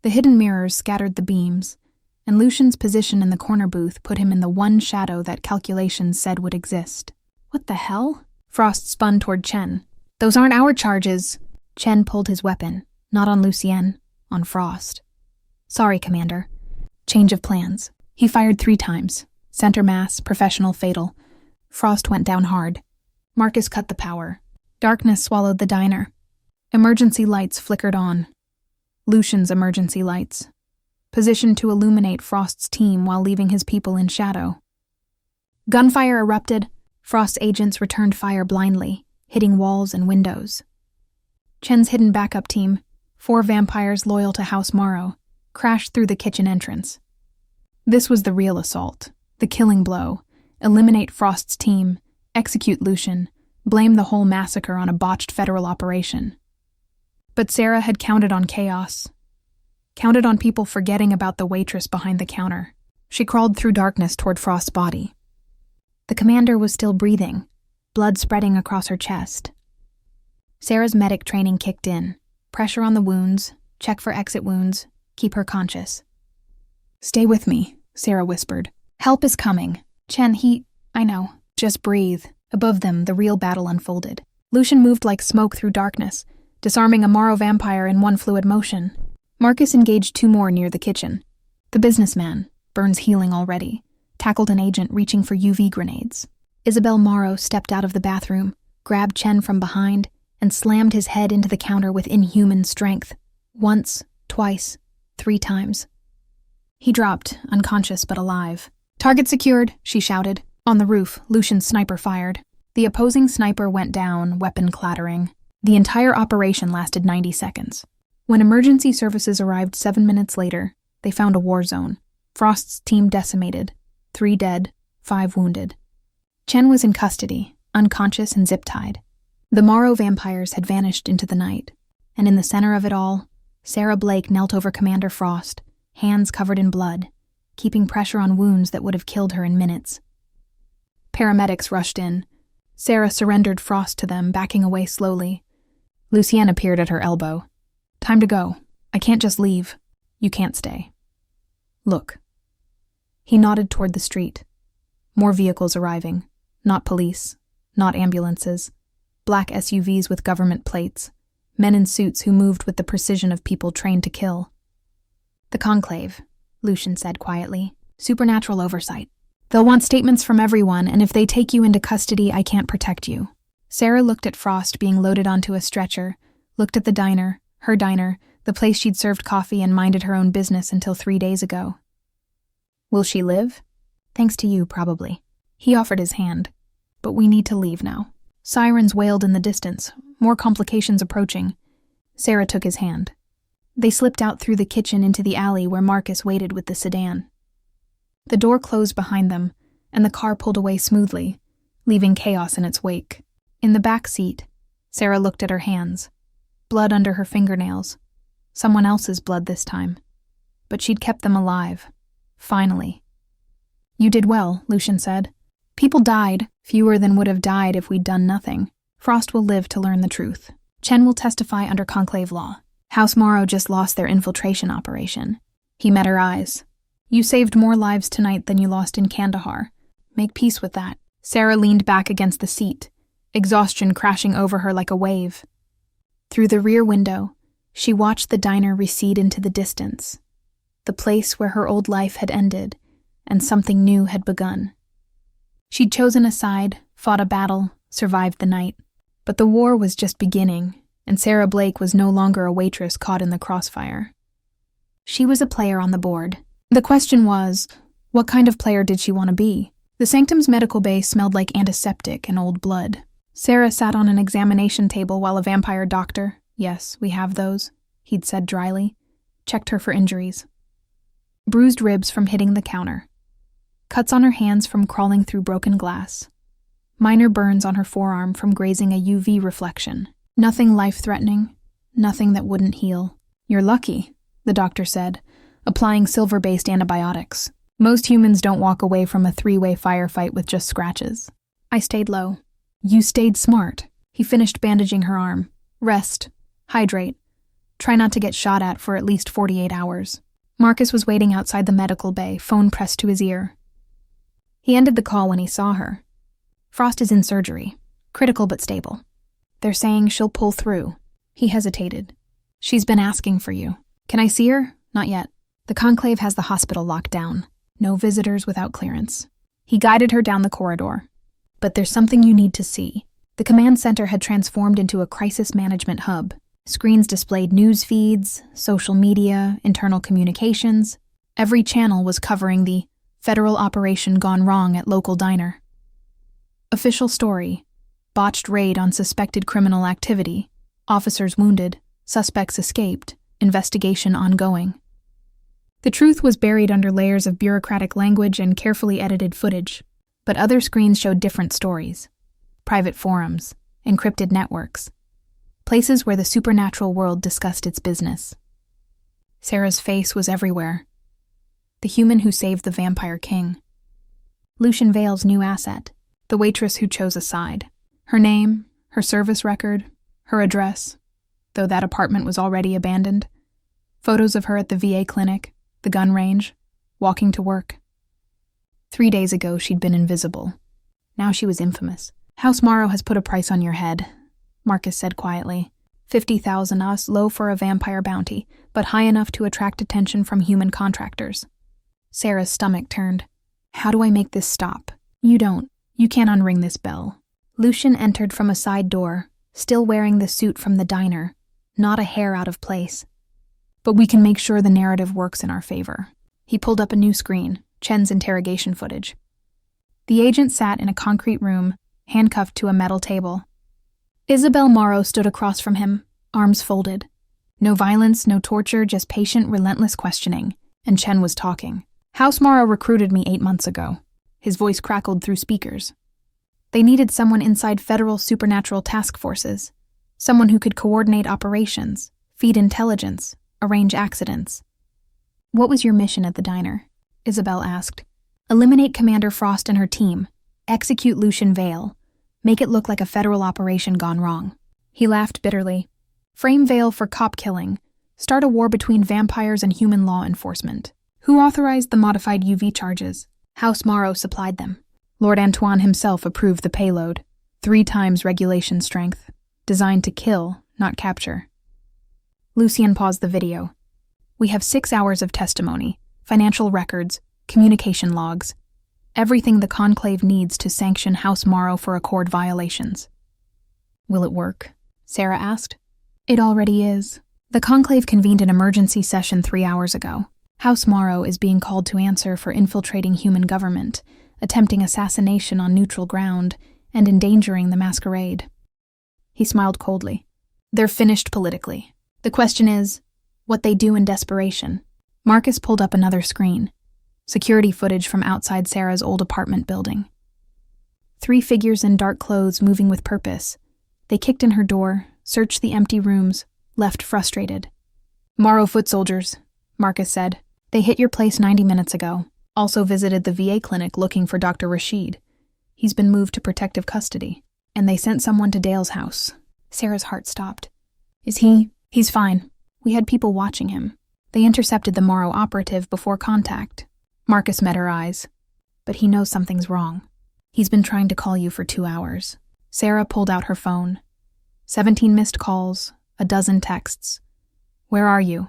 The hidden mirrors scattered the beams, and Lucian's position in the corner booth put him in the one shadow that calculations said would exist. What the hell? Frost spun toward Chen. Those aren't our charges. Chen pulled his weapon, not on Lucien, on Frost. Sorry, Commander. Change of plans. He fired 3 times. Center mass, professional, fatal. Frost went down hard. Marcus cut the power. Darkness swallowed the diner. Emergency lights flickered on. Lucian's emergency lights, positioned to illuminate Frost's team while leaving his people in shadow. Gunfire erupted. Frost's agents returned fire blindly, hitting walls and windows. Chen's hidden backup team, 4 vampires loyal to House Morrow, crashed through the kitchen entrance. This was the real assault, the killing blow. Eliminate Frost's team, execute Lucian, blame the whole massacre on a botched federal operation. But Sarah had counted on chaos. Counted on people forgetting about the waitress behind the counter. She crawled through darkness toward Frost's body. The commander was still breathing, blood spreading across her chest. Sarah's medic training kicked in. Pressure on the wounds, check for exit wounds, keep her conscious. Stay with me, Sarah whispered. Help is coming. Chen, I know. Just breathe. Above them, the real battle unfolded. Lucian moved like smoke through darkness, disarming a Morrow vampire in one fluid motion. Marcus engaged 2 more near the kitchen. The businessman, burns healing already, tackled an agent reaching for UV grenades. Isabel Morrow stepped out of the bathroom, grabbed Chen from behind, and slammed his head into the counter with inhuman strength. Once, twice, 3 times. He dropped, unconscious but alive. Target secured, she shouted. On the roof, Lucian's sniper fired. The opposing sniper went down, weapon clattering. The entire operation lasted 90 seconds. When emergency services arrived 7 minutes later, they found a war zone. Frost's team decimated. 3 dead, 5 wounded. Chen was in custody, unconscious and zip-tied. The Morrow vampires had vanished into the night, and in the center of it all, Sarah Blake knelt over Commander Frost, hands covered in blood, keeping pressure on wounds that would have killed her in minutes. Paramedics rushed in. Sarah surrendered Frost to them, backing away slowly. Lucien appeared at her elbow. Time to go. I can't just leave. You can't stay. Look. He nodded toward the street. More vehicles arriving. Not police. Not ambulances. Black SUVs with government plates. Men in suits who moved with the precision of people trained to kill. The conclave, Lucian said quietly. Supernatural oversight. They'll want statements from everyone, and if they take you into custody, I can't protect you. Sarah looked at Frost being loaded onto a stretcher, looked at the diner, her diner, the place she'd served coffee and minded her own business until 3 days ago. Will she live? Thanks to you, probably. He offered his hand. But we need to leave now. Sirens wailed in the distance, more complications approaching. Sarah took his hand. They slipped out through the kitchen into the alley where Marcus waited with the sedan. The door closed behind them, and the car pulled away smoothly, leaving chaos in its wake. In the back seat, Sarah looked at her hands. Blood under her fingernails. Someone else's blood this time. But she'd kept them alive. Finally. You did well, Lucian said. People died, fewer than would have died if we'd done nothing. Frost will live to learn the truth. Chen will testify under conclave law. House Morrow just lost their infiltration operation. He met her eyes. You saved more lives tonight than you lost in Kandahar. Make peace with that. Sarah leaned back against the seat, exhaustion crashing over her like a wave. Through the rear window, she watched the diner recede into the distance, the place where her old life had ended and something new had begun. She'd chosen a side, fought a battle, survived the night. But the war was just beginning, and Sarah Blake was no longer a waitress caught in the crossfire. She was a player on the board. The question was, what kind of player did she want to be? The Sanctum's medical bay smelled like antiseptic and old blood. Sarah sat on an examination table while a vampire doctor, yes, we have those, he'd said dryly, checked her for injuries. Bruised ribs from hitting the counter. Cuts on her hands from crawling through broken glass. Minor burns on her forearm from grazing a UV reflection. Nothing life-threatening, nothing that wouldn't heal. You're lucky, the doctor said, applying silver-based antibiotics. Most humans don't walk away from a three-way firefight with just scratches. I stayed low. You stayed smart. He finished bandaging her arm. Rest. Hydrate. Try not to get shot at for at least 48 hours. Marcus was waiting outside the medical bay, phone pressed to his ear. He ended the call when he saw her. Frost is in surgery. Critical but stable. They're saying she'll pull through. He hesitated. She's been asking for you. Can I see her? Not yet. The conclave has the hospital locked down. No visitors without clearance. He guided her down the corridor. But there's something you need to see. The command center had transformed into a crisis management hub. Screens displayed news feeds, social media, internal communications. Every channel was covering the federal operation gone wrong at local diner. Official story. Botched raid on suspected criminal activity. Officers wounded. Suspects escaped. Investigation ongoing. The truth was buried under layers of bureaucratic language and carefully edited footage, but other screens showed different stories. Private forums, encrypted networks, places where the supernatural world discussed its business. Sarah's face was everywhere. The human who saved the vampire king. Lucian Vale's new asset, the waitress who chose a side. Her name, her service record, her address, though that apartment was already abandoned. Photos of her at the VA clinic, the gun range, walking to work. 3 days ago, she'd been invisible. Now she was infamous. House Morrow has put a price on your head, Marcus said quietly. 50,000 us, low for a vampire bounty, but high enough to attract attention from human contractors. Sarah's stomach turned. How do I make this stop? You don't. You can't unring this bell. Lucian entered from a side door, still wearing the suit from the diner, not a hair out of place. But we can make sure the narrative works in our favor. He pulled up a new screen, Chen's interrogation footage. The agent sat in a concrete room, handcuffed to a metal table. Isabel Morrow stood across from him, arms folded. No violence, no torture, just patient, relentless questioning. And Chen was talking. House Morrow recruited me 8 months ago. His voice crackled through speakers. They needed someone inside federal supernatural task forces. Someone who could coordinate operations, feed intelligence, arrange accidents. What was your mission at the diner? Isabel asked. Eliminate Commander Frost and her team. Execute Lucian Vale. Make it look like a federal operation gone wrong. He laughed bitterly. Frame Vale for cop killing. Start a war between vampires and human law enforcement. Who authorized the modified UV charges? House Morrow supplied them. Lord Antoine himself approved the payload. 3 times regulation strength. Designed to kill, not capture. Lucien paused the video. We have 6 hours of testimony, financial records, communication logs. Everything the conclave needs to sanction House Morrow for Accord violations. Will it work? Sarah asked. It already is. The conclave convened an emergency session 3 hours ago. House Morrow is being called to answer for infiltrating human government, attempting assassination on neutral ground, and endangering the masquerade. He smiled coldly. They're finished politically. The question is, what they do in desperation. Marcus pulled up another screen. Security footage from outside Sarah's old apartment building. 3 figures in dark clothes moving with purpose. They kicked in her door, searched the empty rooms, left frustrated. Morrow foot soldiers, Marcus said. They hit your place 90 minutes ago. Also visited the VA clinic looking for Dr. Rashid. He's been moved to protective custody. And they sent someone to Dale's house. Sarah's heart stopped. Is he? He's fine. We had people watching him. They intercepted the Morrow operative before contact. Marcus met her eyes. But he knows something's wrong. He's been trying to call you for 2 hours. Sarah pulled out her phone. 17 missed calls, a dozen texts. Where are you?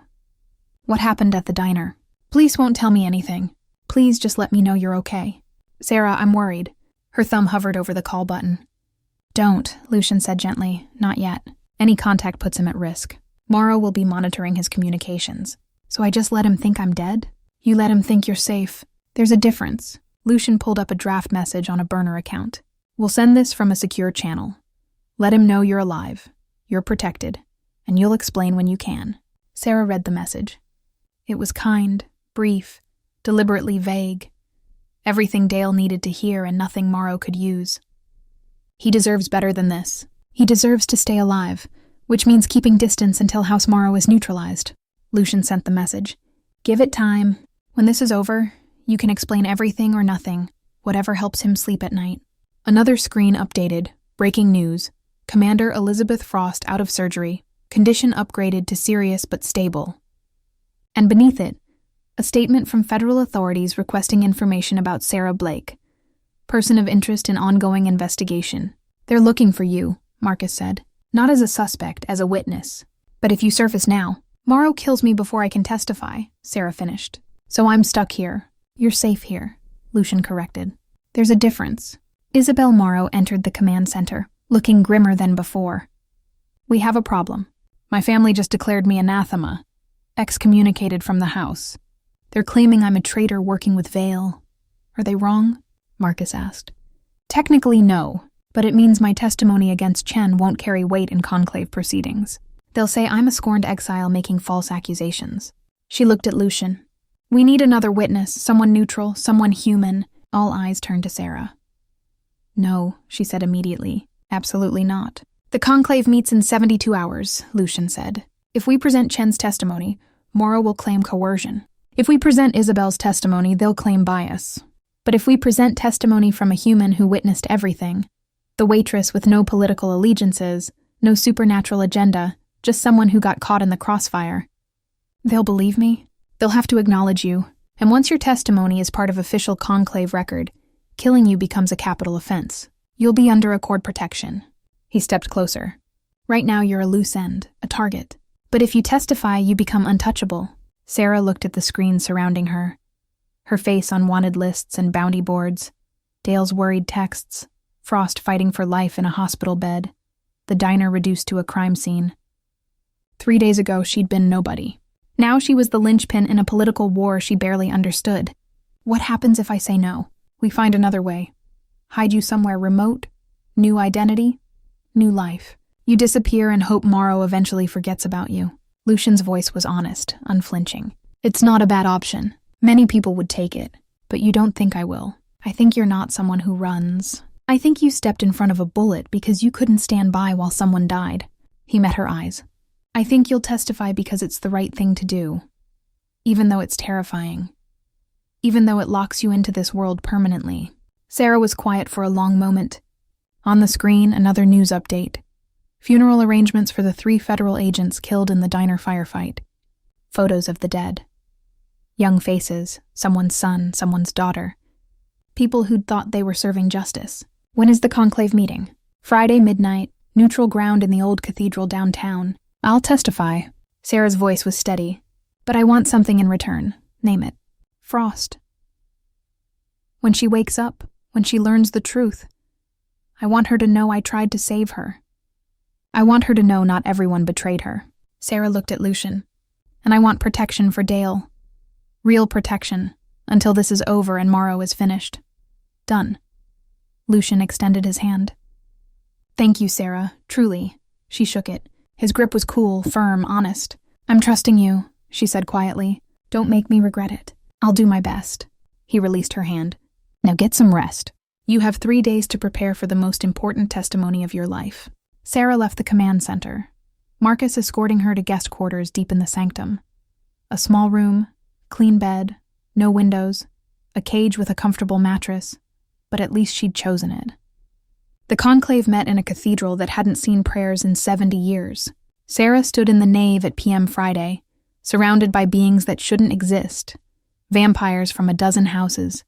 What happened at the diner? Police won't tell me anything. Please just let me know you're okay. Sarah, I'm worried. Her thumb hovered over the call button. Don't, Lucian said gently. Not yet. Any contact puts him at risk. Morrow will be monitoring his communications. So I just let him think I'm dead? You let him think you're safe. There's a difference. Lucian pulled up a draft message on a burner account. We'll send this from a secure channel. Let him know you're alive. You're protected. And you'll explain when you can. Sarah read the message. It was kind, brief, deliberately vague. Everything Dale needed to hear and nothing Morrow could use. He deserves better than this. He deserves to stay alive, which means keeping distance until House Morrow is neutralized. Lucian sent the message. Give it time. When this is over, You can explain everything or nothing, whatever helps him sleep at night. Another screen updated. Breaking news. Commander Elizabeth Frost out of surgery. Condition upgraded to serious but stable. And beneath it, a statement from federal authorities requesting information about Sarah Blake, person of interest in ongoing investigation. They're looking for you, Marcus said. Not as a suspect, as a witness. But if you surface now, Morrow kills me before I can testify, Sarah finished. So I'm stuck here. You're safe here, Lucian corrected. There's a difference. Isabel Morrow entered the command center, looking grimmer than before. We have a problem. My family just declared me anathema, excommunicated from the house. They're claiming I'm a traitor working with Vale. Are they wrong? Marcus asked. Technically, no, but it means my testimony against Chen won't carry weight in conclave proceedings. They'll say I'm a scorned exile making false accusations. She looked at Lucian. We need another witness, someone neutral, someone human. All eyes turned to Sarah. No, she said immediately. Absolutely not. The conclave meets in 72 hours, Lucian said. If we present Chen's testimony, Morrow will claim coercion. If we present Isabel's testimony, they'll claim bias. But if we present testimony from a human who witnessed everything, the waitress with no political allegiances, no supernatural agenda, just someone who got caught in the crossfire, they'll believe me. They'll have to acknowledge you. And once your testimony is part of official conclave record, killing you becomes a capital offense. You'll be under accord protection. He stepped closer. Right now you're a loose end, a target. But if you testify, you become untouchable. Sarah looked at the screen surrounding her. Her face on wanted lists and bounty boards. Dale's worried texts. Frost fighting for life in a hospital bed. The diner reduced to a crime scene. 3 days ago, she'd been nobody. Now she was the linchpin in a political war she barely understood. What happens if I say no? We find another way. Hide you somewhere remote. New identity. New life. You disappear and hope Morrow eventually forgets about you. Lucian's voice was honest, unflinching. It's not a bad option. Many people would take it, but you don't think I will. I think you're not someone who runs. I think you stepped in front of a bullet because you couldn't stand by while someone died. He met her eyes. I think you'll testify because it's the right thing to do. Even though it's terrifying. Even though it locks you into this world permanently. Sarah was quiet for a long moment. On the screen, another news update. Funeral arrangements for the 3 federal agents killed in the diner firefight. Photos of the dead. Young faces, someone's son, someone's daughter. People who'd thought they were serving justice. When is the conclave meeting? Friday midnight, neutral ground in the old cathedral downtown. I'll testify. Sarah's voice was steady. But I want something in return. Name it. Frost. When she wakes up, when she learns the truth, I want her to know I tried to save her. I want her to know not everyone betrayed her. Sarah looked at Lucian. And I want protection for Dale. Real protection, until this is over and Morrow is finished. Done. Lucian extended his hand. Thank you, Sarah, truly. She shook it. His grip was cool, firm, honest. I'm trusting you, she said quietly. Don't make me regret it. I'll do my best. He released her hand. Now get some rest. You have 3 days to prepare for the most important testimony of your life. Sarah left the command center, Marcus escorting her to guest quarters deep in the sanctum. A small room, clean bed, no windows, a cage with a comfortable mattress, but at least she'd chosen it. The conclave met in a cathedral that hadn't seen prayers in 70 years. Sarah stood in the nave at PM Friday, surrounded by beings that shouldn't exist. Vampires from a dozen houses,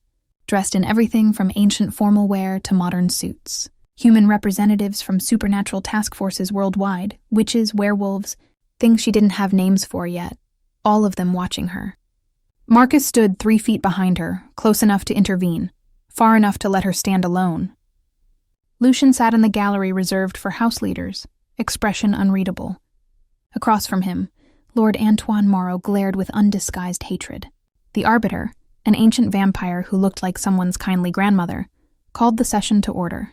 dressed in everything from ancient formal wear to modern suits. Human representatives from supernatural task forces worldwide, witches, werewolves, things she didn't have names for yet, all of them watching her. Marcus stood 3 feet behind her, close enough to intervene, far enough to let her stand alone. Lucian sat in the gallery reserved for house leaders, expression unreadable. Across from him, Lord Antoine Morrow glared with undisguised hatred. The Arbiter, an ancient vampire who looked like someone's kindly grandmother, called the session to order.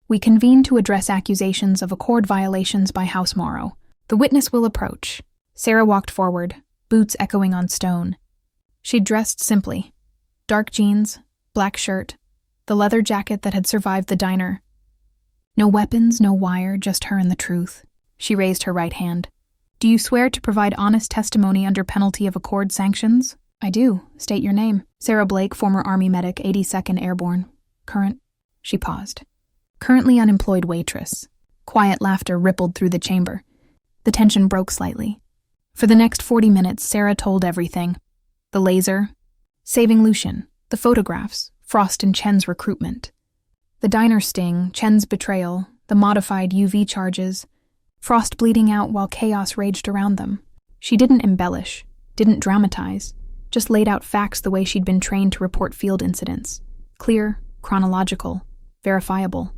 We convene to address accusations of accord violations by House Morrow. The witness will approach. Sarah walked forward, boots echoing on stone. She'd dressed simply. Dark jeans, black shirt, the leather jacket that had survived the diner. No weapons, no wire, just her and the truth. She raised her right hand. Do you swear to provide honest testimony under penalty of accord sanctions? I do. State your name. Sarah Blake, former Army medic, 82nd Airborne. Current. She paused. Currently unemployed waitress. Quiet laughter rippled through the chamber. The tension broke slightly. For the next 40 minutes, Sarah told everything. The laser, saving Lucian, the photographs, Frost and Chen's recruitment. The diner sting, Chen's betrayal, the modified UV charges, Frost bleeding out while chaos raged around them. She didn't embellish, didn't dramatize, just laid out facts the way she'd been trained to report field incidents. Clear, chronological, verifiable.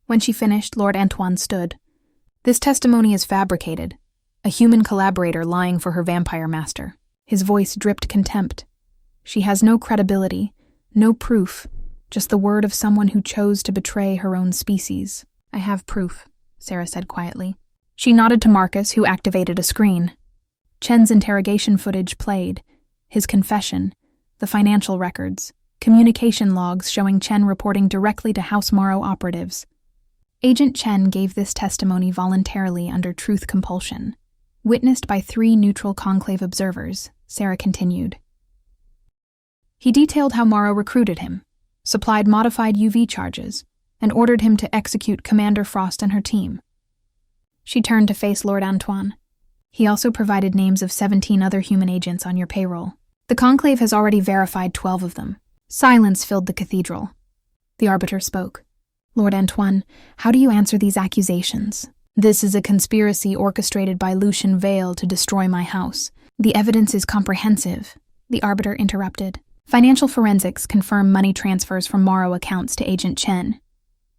When she finished, Lord Antoine stood. This testimony is fabricated, a human collaborator lying for her vampire master. His voice dripped contempt. She has no credibility, no proof, just the word of someone who chose to betray her own species. I have proof, Sarah said quietly. She nodded to Marcus, who activated a screen. Chen's interrogation footage played, his confession, the financial records, communication logs showing Chen reporting directly to House Morrow operatives. Agent Chen gave this testimony voluntarily under truth compulsion. Witnessed by 3 neutral conclave observers, Sarah continued. He detailed how Morrow recruited him, supplied modified UV charges, and ordered him to execute Commander Frost and her team. She turned to face Lord Antoine. He also provided names of 17 other human agents on your payroll. The Conclave has already verified 12 of them. Silence filled the cathedral. The Arbiter spoke. Lord Antoine, how do you answer these accusations? This is a conspiracy orchestrated by Lucian Vale to destroy my house. The evidence is comprehensive, the Arbiter interrupted. Financial forensics confirm money transfers from Morrow accounts to Agent Chen.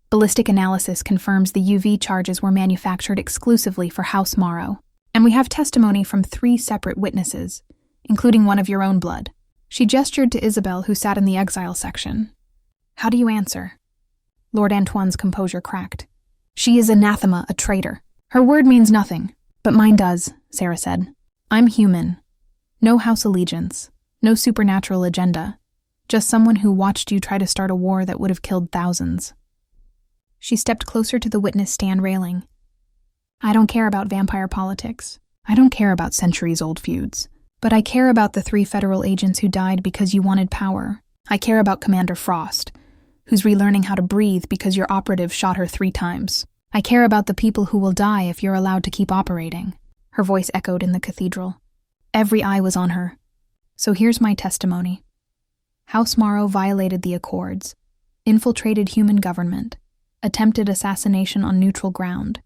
Ballistic analysis confirms the UV charges were manufactured exclusively for House Morrow. And we have testimony from 3 separate witnesses, including one of your own blood. She gestured to Isabel, who sat in the exile section. How do you answer? Lord Antoine's composure cracked. She is anathema, a traitor. Her word means nothing, but mine does, Sarah said. I'm human. No house allegiance, no supernatural agenda, just someone who watched you try to start a war that would have killed thousands. She stepped closer to the witness stand railing. I don't care about vampire politics. I don't care about centuries-old feuds. But I care about the 3 federal agents who died because you wanted power. I care about Commander Frost, who's relearning how to breathe because your operative shot her 3 times. I care about the people who will die if you're allowed to keep operating. Her voice echoed in the cathedral. Every eye was on her. So here's my testimony. House Morrow violated the Accords, infiltrated human government, attempted assassination on neutral ground,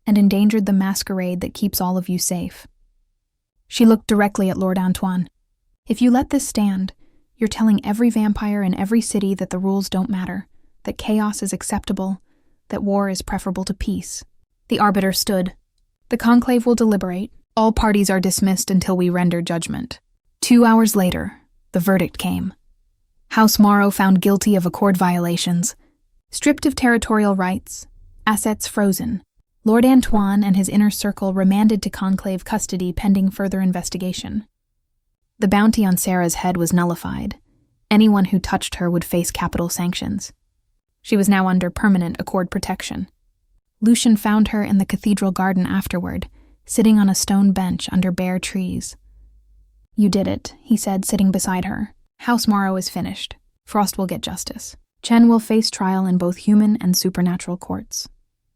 and endangered the masquerade that keeps all of you safe. She looked directly at Lord Antoine. If you let this stand, you're telling every vampire in every city that the rules don't matter, that chaos is acceptable, that war is preferable to peace. The Arbiter stood. The Conclave will deliberate. All parties are dismissed until we render judgment. 2 hours later, the verdict came. House Morrow found guilty of Accord violations, stripped of territorial rights, assets frozen. Lord Antoine and his inner circle remanded to Conclave custody pending further investigation. The bounty on Sarah's head was nullified. Anyone who touched her would face capital sanctions. She was now under permanent Accord protection. Lucian found her in the cathedral garden afterward, sitting on a stone bench under bare trees. You did it, he said, sitting beside her. House Morrow is finished. Frost will get justice. Chen will face trial in both human and supernatural courts.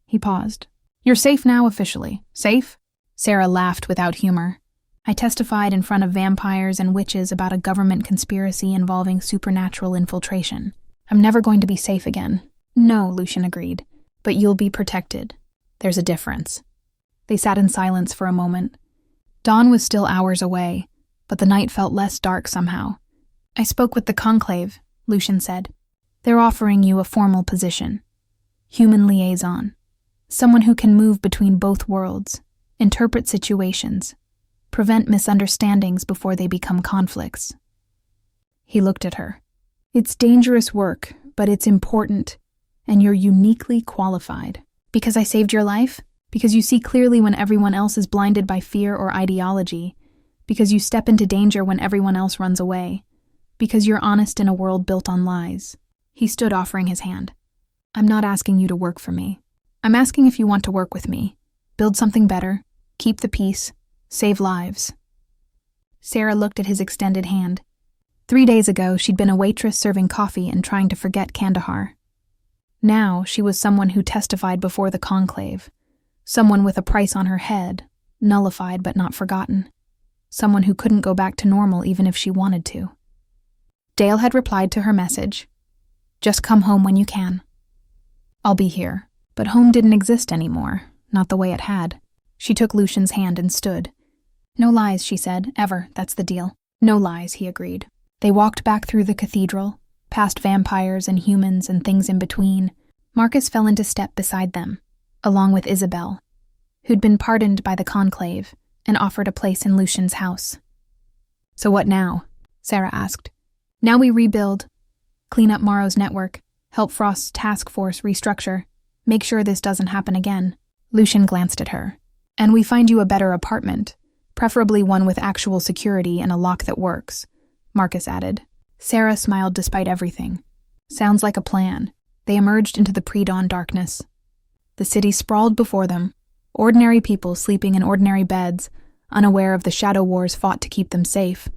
He paused. You're safe now officially. Safe? Sarah laughed without humor. I testified in front of vampires and witches about a government conspiracy involving supernatural infiltration. I'm never going to be safe again. No, Lucian agreed. But you'll be protected. There's a difference. They sat in silence for a moment. Dawn was still hours away, but the night felt less dark somehow. I spoke with the Conclave, Lucian said. They're offering you a formal position. Human liaison. Someone who can move between both worlds, interpret situations, prevent misunderstandings before they become conflicts. He looked at her. It's dangerous work, but it's important, and you're uniquely qualified. Because I saved your life? Because you see clearly when everyone else is blinded by fear or ideology? Because you step into danger when everyone else runs away? Because you're honest in a world built on lies? He stood, offering his hand. I'm not asking you to work for me. I'm asking if you want to work with me. Build something better, keep the peace, save lives. Sarah looked at his extended hand. 3 days ago, she'd been a waitress serving coffee and trying to forget Kandahar. Now, she was someone who testified before the conclave. Someone with a price on her head, nullified but not forgotten. Someone who couldn't go back to normal even if she wanted to. Dale had replied to her message. "Just come home when you can." "I'll be here." But home didn't exist anymore, not the way it had. She took Lucian's hand and stood. "No lies," she said, "ever, that's the deal." "No lies," he agreed. They walked back through the cathedral, past vampires and humans and things in between. Marcus fell into step beside them, along with Isabel, who'd been pardoned by the conclave and offered a place in Lucian's house. "So what now?" Sarah asked. "Now we rebuild, clean up Morrow's network, help Frost's task force restructure, make sure this doesn't happen again." Lucian glanced at her. "And we find you a better apartment, preferably one with actual security and a lock that works," Marcus added. Sarah smiled despite everything. "Sounds like a plan." They emerged into the pre-dawn darkness. The city sprawled before them, ordinary people sleeping in ordinary beds, unaware of the shadow wars fought to keep them safe.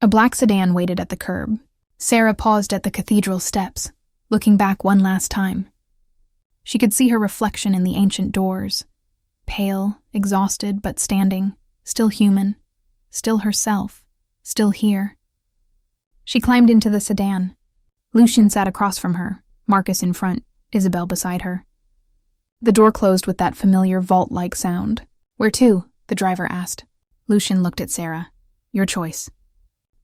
A black sedan waited at the curb. Sarah paused at the cathedral steps, looking back one last time. She could see her reflection in the ancient doors. Pale, exhausted, but standing, still human, still herself, still here. She climbed into the sedan. Lucian sat across from her, Marcus in front, Isabel beside her. The door closed with that familiar vault-like sound. "Where to?" the driver asked. Lucian looked at Sarah. "Your choice."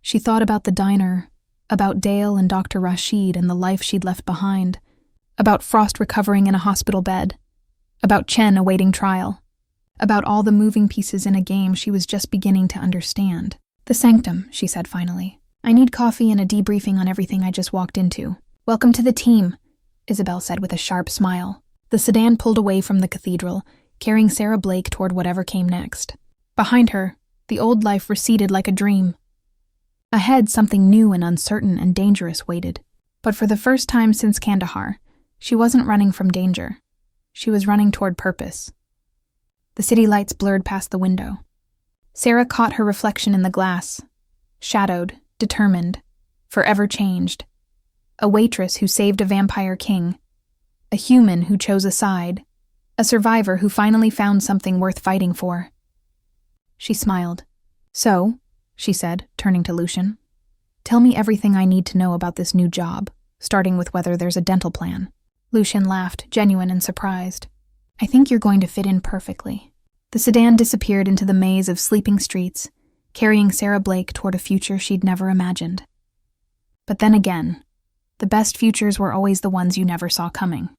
She thought about the diner, about Dale and Dr. Rashid and the life she'd left behind, about Frost recovering in a hospital bed, about Chen awaiting trial, about all the moving pieces in a game she was just beginning to understand. "The sanctum," she said finally. "I need coffee and a debriefing on everything I just walked into." "Welcome to the team," Isabel said with a sharp smile. The sedan pulled away from the cathedral, carrying Sarah Blake toward whatever came next. Behind her, the old life receded like a dream. Ahead, something new and uncertain and dangerous waited. But for the first time since Kandahar, she wasn't running from danger. She was running toward purpose. The city lights blurred past the window. Sarah caught her reflection in the glass, shadowed, determined, forever changed. A waitress who saved a vampire king. A human who chose a side. A survivor who finally found something worth fighting for. She smiled. "So," she said, turning to Lucian, "tell me everything I need to know about this new job, starting with whether there's a dental plan." Lucian laughed, genuine and surprised. "I think you're going to fit in perfectly." The sedan disappeared into the maze of sleeping streets, carrying Sarah Blake toward a future she'd never imagined. But then again, the best futures were always the ones you never saw coming.